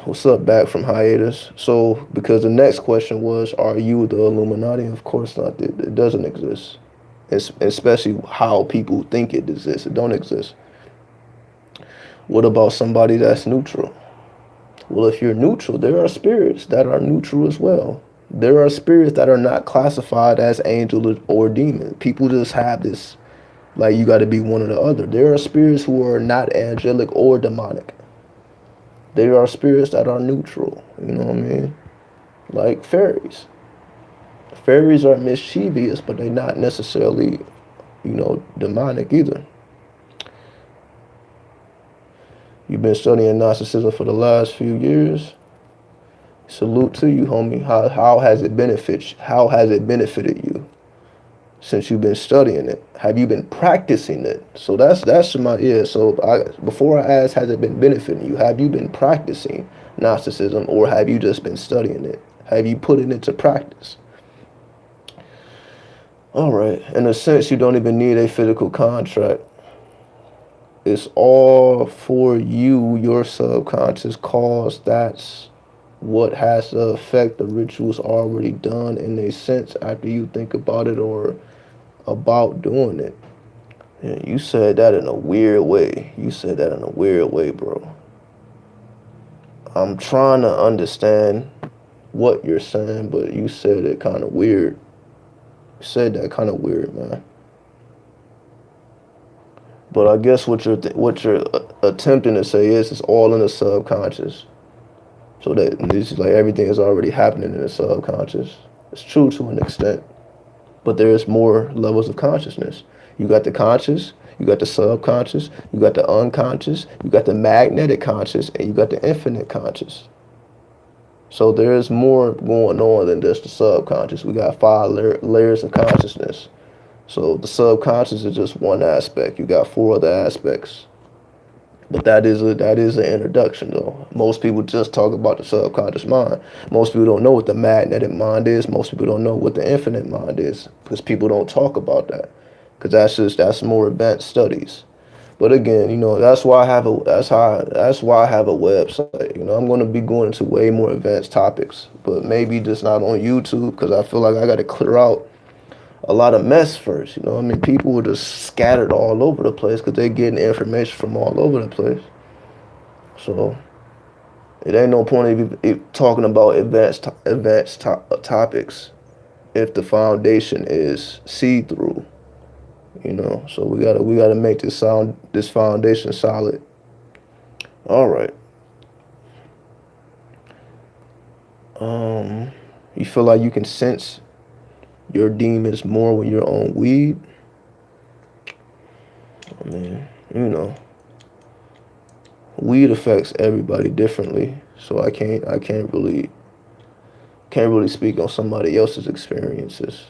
What's up, back from hiatus? So, because the next question was, are you the Illuminati? Of course not. It doesn't exist. It's, especially how people think it exists. It don't exist. What about somebody that's neutral? Well, if you're neutral, there are spirits that are neutral as well. There are spirits that are not classified as angel or demon. People just have this, like you got to be one or the other. There are spirits who are not angelic or demonic. There are spirits that are neutral. You know what I mean? Like fairies. Fairies are mischievous, but they're not necessarily, demonic either. You've been studying Gnosticism for the last few years. Salute to you, homie. How has it benefited you since you've been studying it? Have you been practicing it? So that's my So before I ask, has it been benefiting you? Have you been practicing Gnosticism, or have you just been studying it? Have you put it into practice? All right. In a sense, you don't even need a physical contract. It's all for you, your subconscious cause. That's what has to affect the rituals already done in a sense after you think about it or about doing it. Yeah, you said that in a weird way. You said that in a weird way, bro. I'm trying to understand what you're saying, but you said it kind of weird. You said that kind of weird, man. But I guess what you're attempting to say is it's all in the subconscious. So that this is like everything is already happening in the subconscious. It's true to an extent, but there's more levels of consciousness. You got the conscious, you got the subconscious, you got the unconscious, you got the magnetic conscious, and you got the infinite conscious. So there's more going on than just the subconscious. We got five layers of consciousness. So the subconscious is just one aspect. You got four other aspects. But that is an introduction though. Most people just talk about the subconscious mind. Most people don't know what the magnetic mind is. Most people don't know what the infinite mind is because people don't talk about that. Because that's more advanced studies. But again, that's why that's why I have a website. I'm going to be going into way more advanced topics, but maybe just not on YouTube because I feel like I got to clear out a lot of mess first. I mean, people were just scattered all over the place because they're getting information from all over the place. So it ain't no point of talking about advanced topics if the foundation is see-through. So we gotta make this foundation solid. All right. You feel like you can sense your demons more when you're on weed? I mean, weed affects everybody differently, so I can't really speak on somebody else's experiences.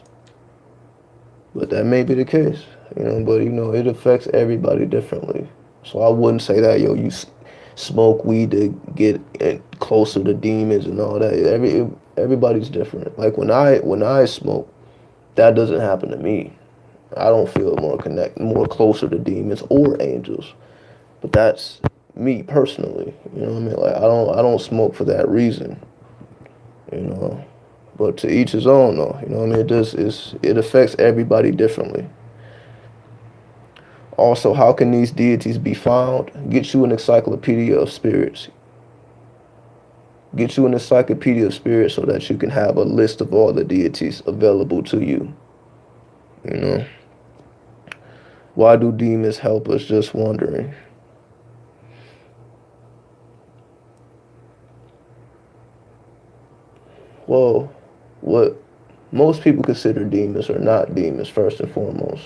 But that may be the case, but it affects everybody differently. So I wouldn't say that, you smoke weed to get closer to demons and all that. Everybody's different. Like when I smoke, that doesn't happen to me. I don't feel more closer to demons or angels. But that's me personally. You know what I mean? Like I don't smoke for that reason. You know. But to each his own though. You know what I mean? It affects everybody differently. Also, how can these deities be found? Get you an encyclopedia of spirits. Get you an encyclopedia of spirits so that you can have a list of all the deities available to you. You know. Why do demons help us? Just wondering. Well, what most people consider demons are not demons, first and foremost.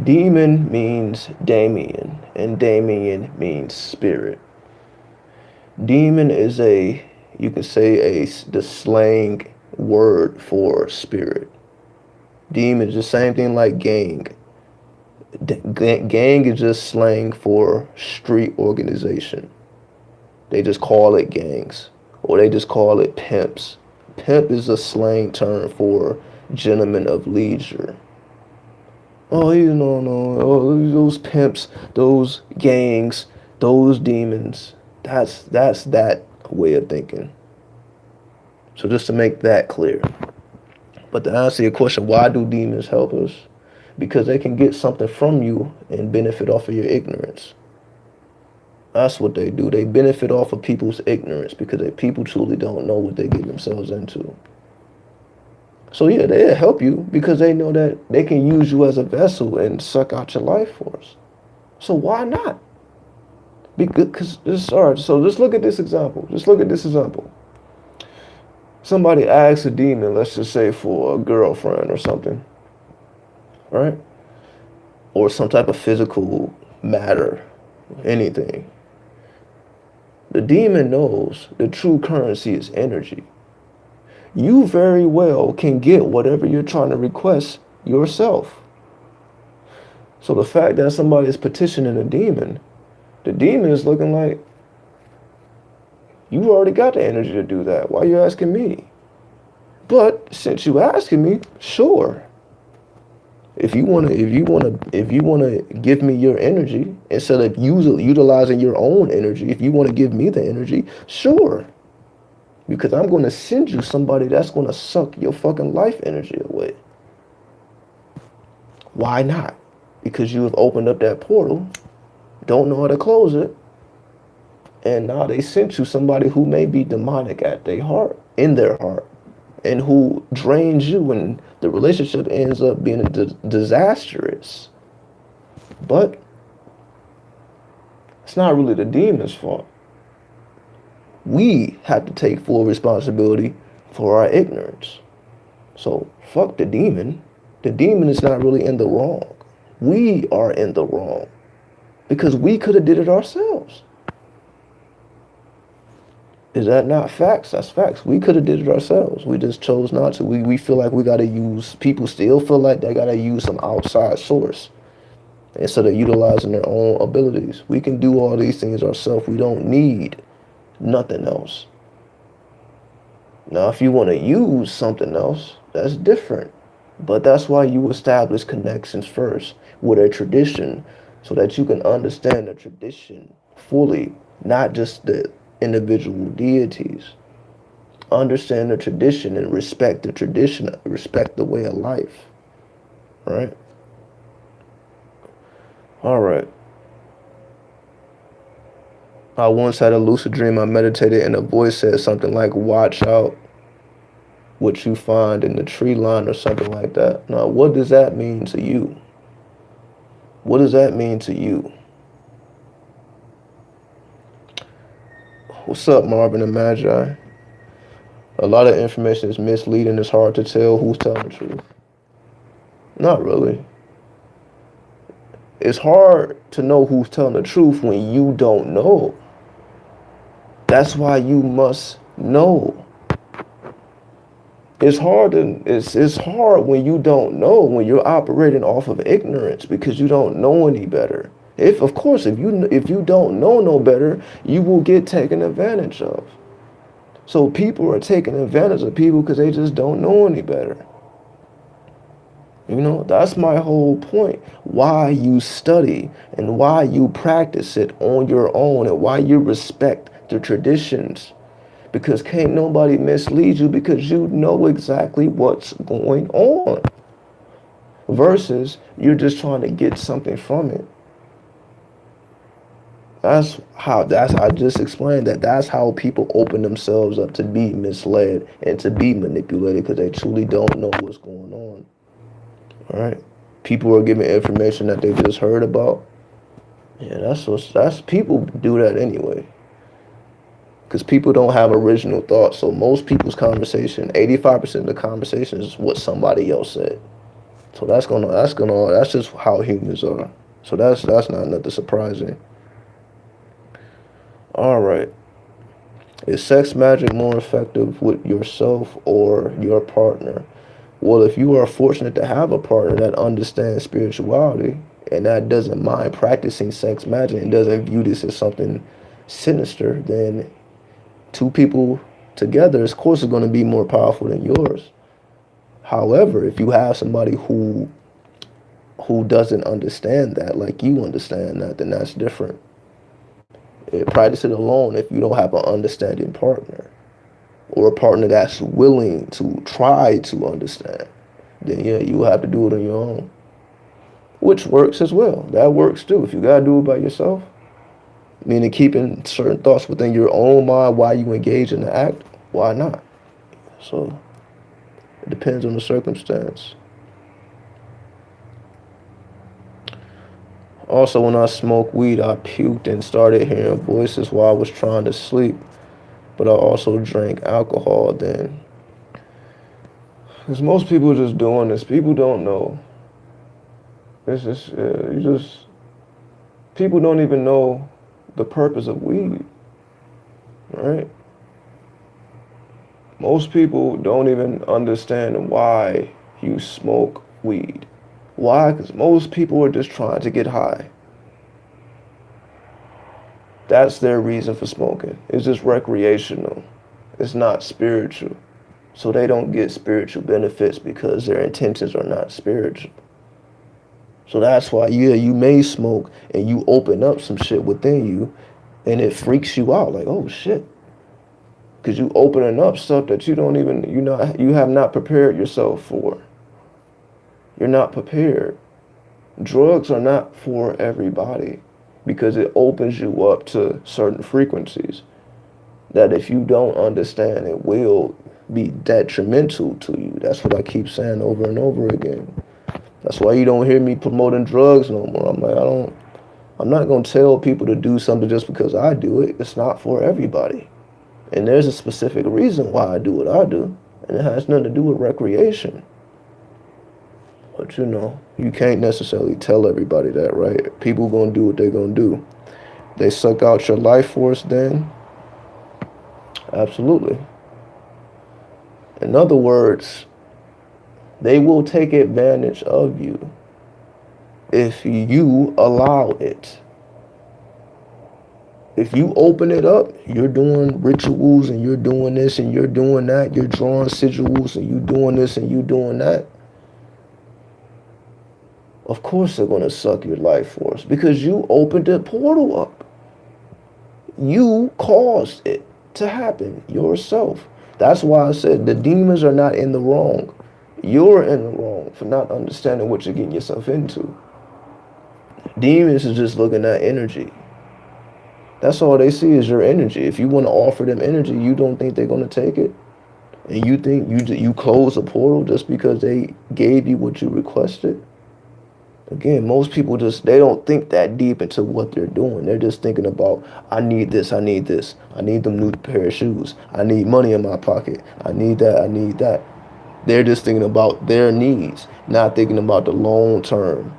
Demon means Damien, and Damien means spirit. Demon is you can say the slang word for spirit. Demon is the same thing like gang. Gang is just slang for street organization. They just call it gangs, or they just call it pimps. Pimp is a slang term for gentlemen of leisure. Oh, no. Oh, those pimps, those gangs, those demons. That's that way of thinking. So just to make that clear. But to answer your question, why do demons help us? Because they can get something from you and benefit off of your ignorance. That's what they do. They benefit off of people's ignorance because people truly don't know what they get themselves into. So yeah, they'll help you because they know that they can use you as a vessel and suck out your life force. So why not? Because all right. So just look at this example. Somebody asks a demon, let's just say for a girlfriend or something, right? Or some type of physical matter, anything. The demon knows the true currency is energy. You very well can get whatever you're trying to request yourself. So the fact that somebody is petitioning the demon is looking like, you already got the energy to do that. Why are you asking me? But since you asking me, sure. If you wanna give me your energy instead of utilizing your own energy, if you want to give me the energy, sure. Because I'm going to send you somebody that's going to suck your fucking life energy away. Why not? Because you have opened up that portal, don't know how to close it, And now they sent you somebody who may be demonic at their heart, in their heart, and who drains you, and the relationship ends up being disastrous. But it's not really the demon's fault. We have to take full responsibility for our ignorance. So fuck the demon. The demon is not really in the wrong. We are in the wrong because we could have did it ourselves. Is that not facts? That's facts. We could have did it ourselves. We just chose not to. We feel like we got to use, people still feel like they got to use some outside source instead of utilizing their own abilities. We can do all these things ourselves. We don't need nothing else. Now, if you want to use something else, that's different. But that's why you establish connections first with a tradition so that you can understand the tradition fully, not just the individual deities. Understand the tradition and respect the tradition, respect the way of life. Right? All right. I once had a lucid dream. I meditated and a voice said something like, watch out what you find in the tree line or something like that. Now, what does that mean to you? What does that mean to you? What's up, Marvin and Magi? A lot of information is misleading. It's hard to tell who's telling the truth. Not really. It's hard to know who's telling the truth when you don't know. That's why you must know. It's hard when you don't know, when you're operating off of ignorance because you don't know any better. If you don't know no better, you will get taken advantage of. So people are taking advantage of people because they just don't know any better. You know, that's my whole point. Why you study and why you practice it on your own and why you respect the traditions. Because can't nobody mislead you because you know exactly what's going on. Versus you're just trying to get something from it. I just explained that that's how people open themselves up to be misled and to be manipulated because they truly don't know what's going on. All right. People are giving information that they just heard about. Yeah, that's people do that anyway. Because people don't have original thoughts. So most people's conversation, 85% of the conversation is what somebody else said. So that's just how humans are. So that's not nothing surprising. All right. Is sex magic more effective with yourself or your partner? Well, if you are fortunate to have a partner that understands spirituality and that doesn't mind practicing sex magic and doesn't view this as something sinister, then two people together, of course, is going to be more powerful than yours. However, if you have somebody who doesn't understand that, like you understand that, then that's different. Practice it alone if you don't have an understanding partner or a partner that's willing to try to understand. Then yeah, you have to do it on your own, which works as well. That works too. If you gotta do it by yourself, meaning keeping certain thoughts within your own mind while you engage in the act, why not? So it depends on the circumstance. Also, when I smoked weed, I puked and started hearing voices while I was trying to sleep. But I also drank alcohol then. Because most people are just doing this. People don't know. It's just, people don't even know the purpose of weed, right? Most people don't even understand why you smoke weed. Why? Because most people are just trying to get high. That's their reason for smoking. It's just recreational. It's not spiritual. So they don't get spiritual benefits because their intentions are not spiritual. So that's why, yeah, you may smoke and you open up some shit within you and it freaks you out. Like, oh shit. Because you opening up stuff that you don't even, you have not prepared yourself for. You're not prepared. Drugs are not for everybody. because it opens you up to certain frequencies that if you don't understand, it will be detrimental to you. That's what I keep saying over and over again. That's why you don't hear me promoting drugs no more. I'm not going to tell people to do something just because I do it. It's not for everybody. And there's a specific reason why I do what I do. And it has nothing to do with recreation. But you can't necessarily tell everybody that, right? People going to do what they're going to do. They suck out your life force then? Absolutely. In other words, they will take advantage of you if you allow it. If you open it up, you're doing rituals and you're doing this and you're doing that, you're drawing sigils and you're doing this and you're doing that, of course they're going to suck your life force because you opened the portal up. You caused it to happen yourself. That's why I said the demons are not in the wrong. You're in the wrong for not understanding what you're getting yourself into. Demons is just looking at energy. That's all they see is your energy. If you want to offer them energy, you don't think they're going to take it? And you think you close a portal just because they gave you what you requested? Again, most people they don't think that deep into what they're doing. They're just thinking about, I need this, I need this. I need them new pair of shoes. I need money in my pocket. I need that, I need that. They're just thinking about their needs, not thinking about the long term.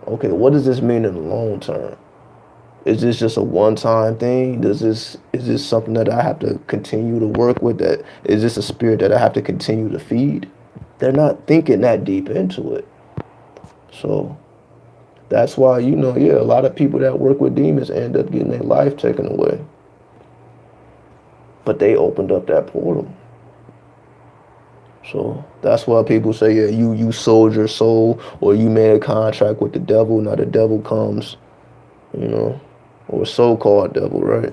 Okay, what does this mean in the long term? Is this just a one-time thing? Is this something that I have to continue to work with? That is this a spirit that I have to continue to feed? They're not thinking that deep into it. So that's why, a lot of people that work with demons end up getting their life taken away. But they opened up that portal. So that's why people say, yeah, you sold your soul or you made a contract with the devil. Now the devil comes, or so-called devil, right?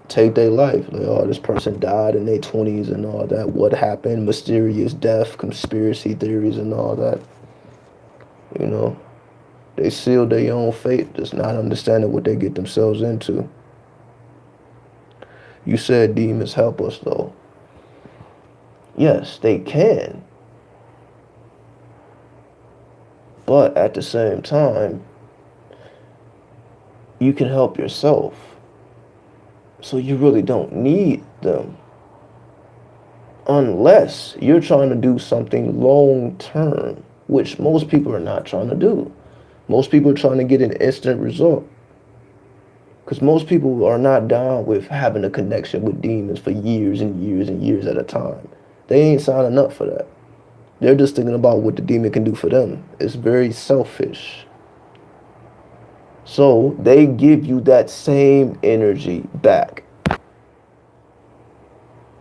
Take their life. Like, oh, this person died in their 20s and all that. What happened? Mysterious death, conspiracy theories and all that. They sealed their own fate, just not understanding what they get themselves into. You said demons help us, though. Yes, they can. But at the same time, you can help yourself. So you really don't need them. Unless you're trying to do something long term, which most people are not trying to do. Most people are trying to get an instant result. Because most people are not down with having a connection with demons for years and years and years at a time. They ain't signing up for that. They're just thinking about what the demon can do for them. It's very selfish. So they give you that same energy back.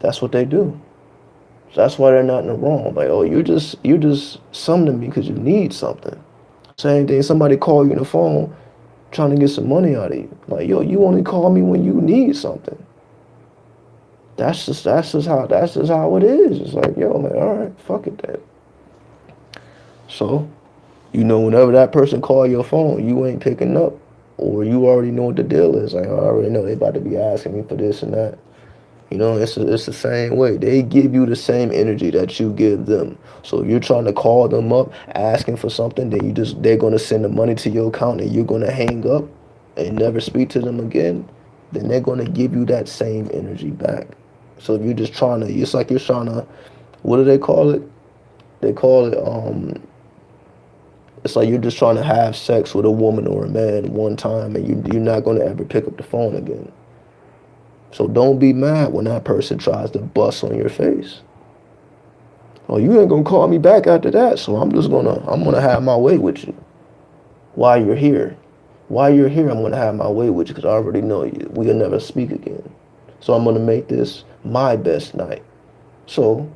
That's what they do. So that's why they're not in the wrong. Like, oh, you're just summoning me because you need something. Same thing, somebody call you on the phone trying to get some money out of you. Like, yo, you only call me when you need something. That's just how it is. It's like, yo, man, all right, fuck it then. So, whenever that person call your phone, you ain't picking up, or you already know what the deal is. Like, I already know they about to be asking me for this and that. It's the same way. They give you the same energy that you give them. So if you're trying to call them up asking for something, then they're gonna send the money to your account and you're gonna hang up and never speak to them again. Then they're gonna give you that same energy back. So if you're just it's like you're trying to, what do they call it? They call it it's like you're just trying to have sex with a woman or a man one time and you're not gonna ever pick up the phone again. So don't be mad when that person tries to bust on your face. Oh, you ain't gonna call me back after that, so I'm gonna have my way with you. While you're here, I'm gonna have my way with you because I already know you. We'll never speak again. So I'm gonna make this my best night. So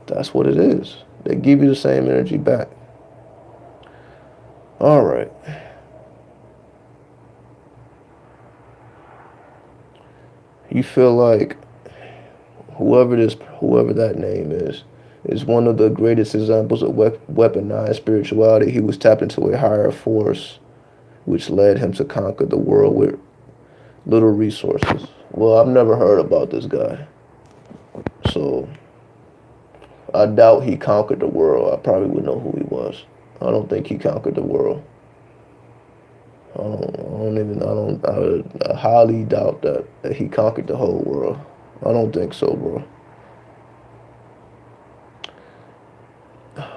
that's what it is. They give you the same energy back. All right. You feel like whoever that name is one of the greatest examples of weaponized spirituality. He was tapped into a higher force which led him to conquer the world with little resources. Well, I've never heard about this guy, so I doubt he conquered the world. I probably would know who he was. I don't think he conquered the world. I highly doubt that he conquered the whole world. I don't think so, bro.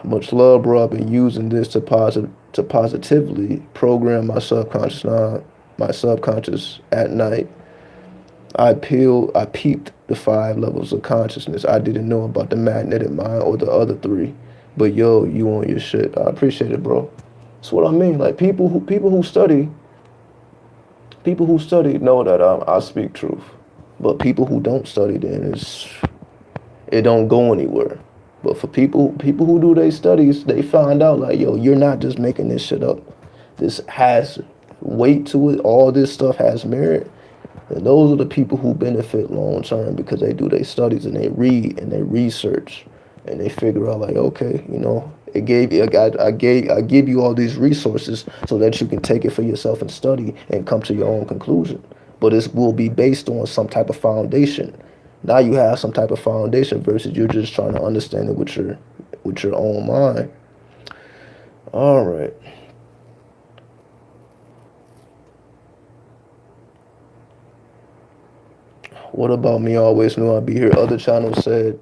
Much love, bro. I've been using this to positively program my subconscious at night. I peeped the 5 levels of consciousness. I didn't know about the magnetic mind or the other 3. But yo, you on your shit. I appreciate it, bro. That's what I mean. Like people who study know that I speak truth. But people who don't study, then it don't go anywhere. But for people who do their studies, they find out like, yo, you're not just making this shit up. This has weight to it. All this stuff has merit. And those are the people who benefit long term because they do their studies and they read and they research and they figure out like, okay, you know, I give you all these resources so that you can take it for yourself and study and come to your own conclusion. But it will be based on some type of foundation. Now you have some type of foundation versus you're just trying to understand it with your own mind. All right. What about me? I always knew I'd be here. Other channels said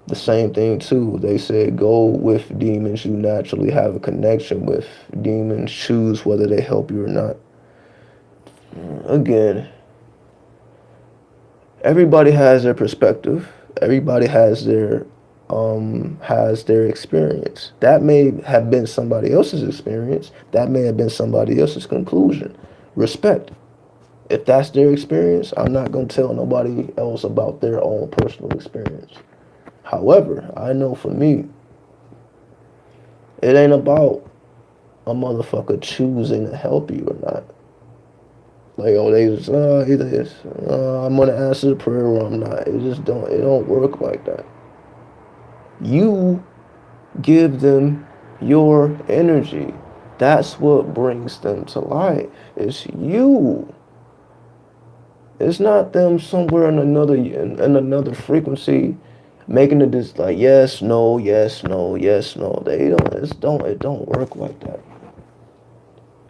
the same thing too. They said go with demons you naturally have a connection with. Demons choose whether they help you or not. Again, everybody has their perspective. Everybody has their experience. That may have been somebody else's experience. That may have been somebody else's conclusion. Respect. If that's their experience, I'm not going to tell nobody else about their own personal experience. However, I know for me, it ain't about a motherfucker choosing to help you or not. Like, oh, they just, I'm going to answer the prayer or I'm not. It don't work like that. You give them your energy. That's what brings them to life. It's you. It's not them somewhere in another frequency making it just like yes, no, yes, no, yes, no. It don't work like that.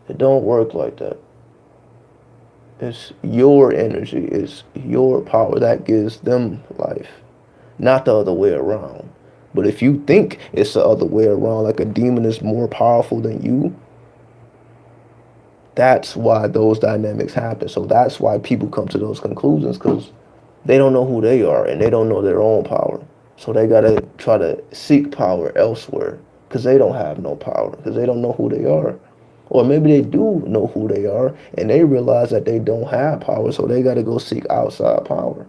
It don't work like that. It's your energy, it's your power that gives them life. Not the other way around. But if you think it's the other way around, like a demon is more powerful than you, that's why those dynamics happen. So that's why people come to those conclusions, because they don't know who they are and they don't know their own power. So they got to try to seek power elsewhere because they don't have no power, because they don't know who they are. Or maybe they do know who they are and they realize that they don't have power, so they got to go seek outside power.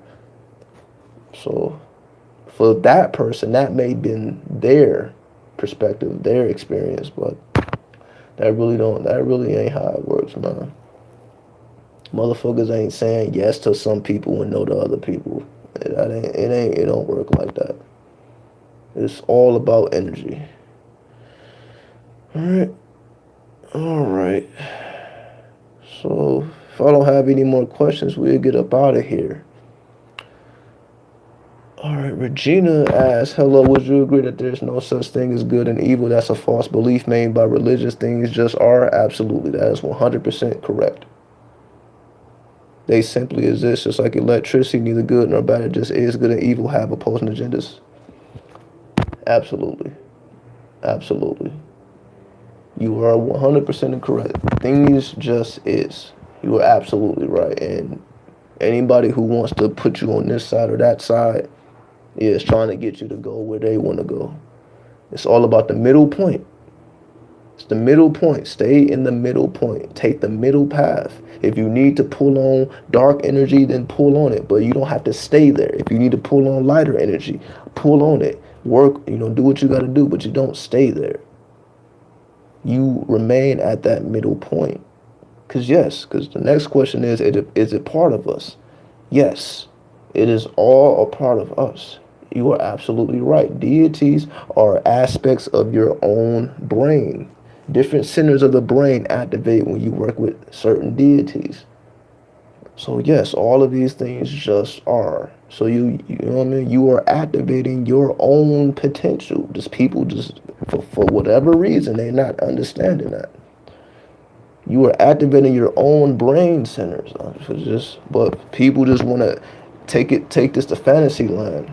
So for that person, that may have been their perspective, their experience, but that really ain't how it works, man. Motherfuckers ain't saying yes to some people and no to other people. It don't work like that. It's all about energy. All right. So if I don't have any more questions, we'll get up out of here. All right, Regina asks, hello, would you agree that there's no such thing as good and evil? That's a false belief made by religious things just are? Absolutely, that is 100% correct. They simply exist just like electricity, neither good nor bad. It just is. Good and evil have opposing agendas. Absolutely. Absolutely. You are 100% correct. Things just is. You are absolutely right. And anybody who wants to put you on this side or that side is trying to get you to go where they want to go. It's all about the middle point. It's the middle point. Stay in the middle point. Take the middle path. If you need to pull on dark energy, then pull on it. But you don't have to stay there. If you need to pull on lighter energy, pull on it. Work, do what you got to do, but you don't stay there. You remain at that middle point. Because the next question is it part of us? Yes, it is all a part of us. You are absolutely right. Deities are aspects of your own brain. Different centers of the brain activate when you work with certain deities. So yes, all of these things just are. So you know what I mean? You are activating your own potential. Just people just for whatever reason they're not understanding that. You are activating your own brain centers. But people just want to take this to fantasy land.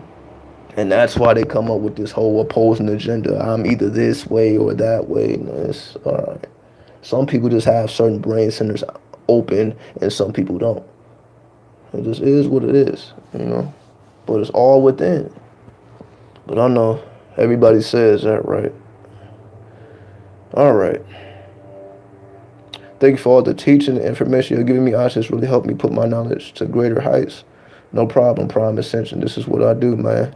And that's why they come up with this whole opposing agenda. I'm either this way or that way. No, it's all right. Some people just have certain brain centers open and some people don't. It just is what it is, you know. But it's all within. But I know everybody says that, right? All right. Thank you for all the teaching and information you're giving me. Honestly, it's really helped me put my knowledge to greater heights. No problem, Prime Ascension. This is what I do, man.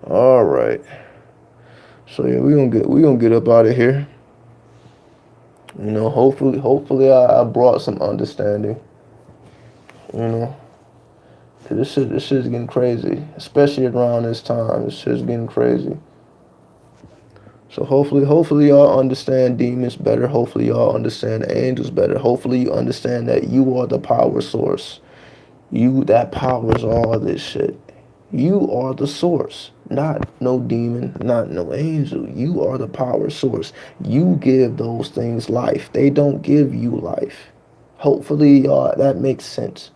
All right. So yeah, we gonna get up out of here. You know, hopefully I brought some understanding. You know, 'cause this shit's getting crazy, especially around this time. This shit's getting crazy. So hopefully y'all understand demons better. Hopefully y'all understand angels better. Hopefully you understand that you are the power source. You that powers all this shit. You are the source, not no demon, not no angel. You are the power source. You give those things life. They don't give you life. Hopefully y'all that makes sense.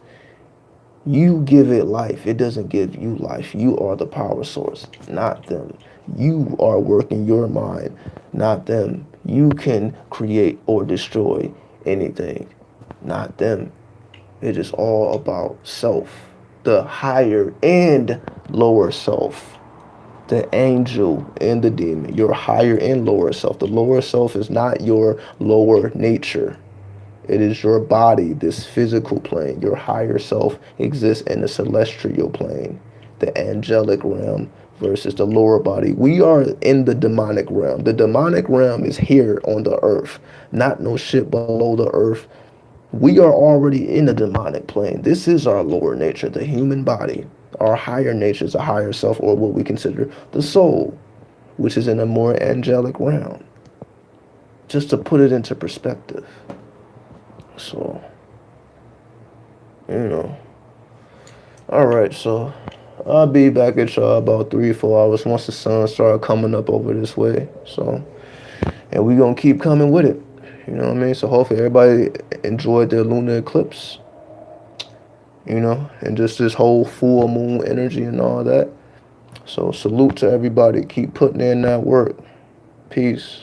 You give it life. It doesn't give you life. You are the power source, not them. You are working your mind, not them. You can create or destroy anything, not them. It is all about self, the higher and lower self, the angel and the demon, your higher and lower self. The lower self is not your lower nature. It is your body, this physical plane. Your higher self exists in the celestial plane, the angelic realm versus the lower body. We are in the demonic realm. The demonic realm is here on the earth, not no shit below the earth. We are already in the demonic plane. This is our lower nature, the human body. Our higher nature is a higher self, or what we consider the soul, which is in a more angelic realm. Just to put it into perspective. So, you know. Alright, so I'll be back at y'all about 3-4 hours once the sun starts coming up over this way. So, and we gonna keep coming with it. You know what I mean? So hopefully everybody enjoyed their lunar eclipse. You know, and just this whole full moon energy and all that. So salute to everybody. Keep putting in that work. Peace.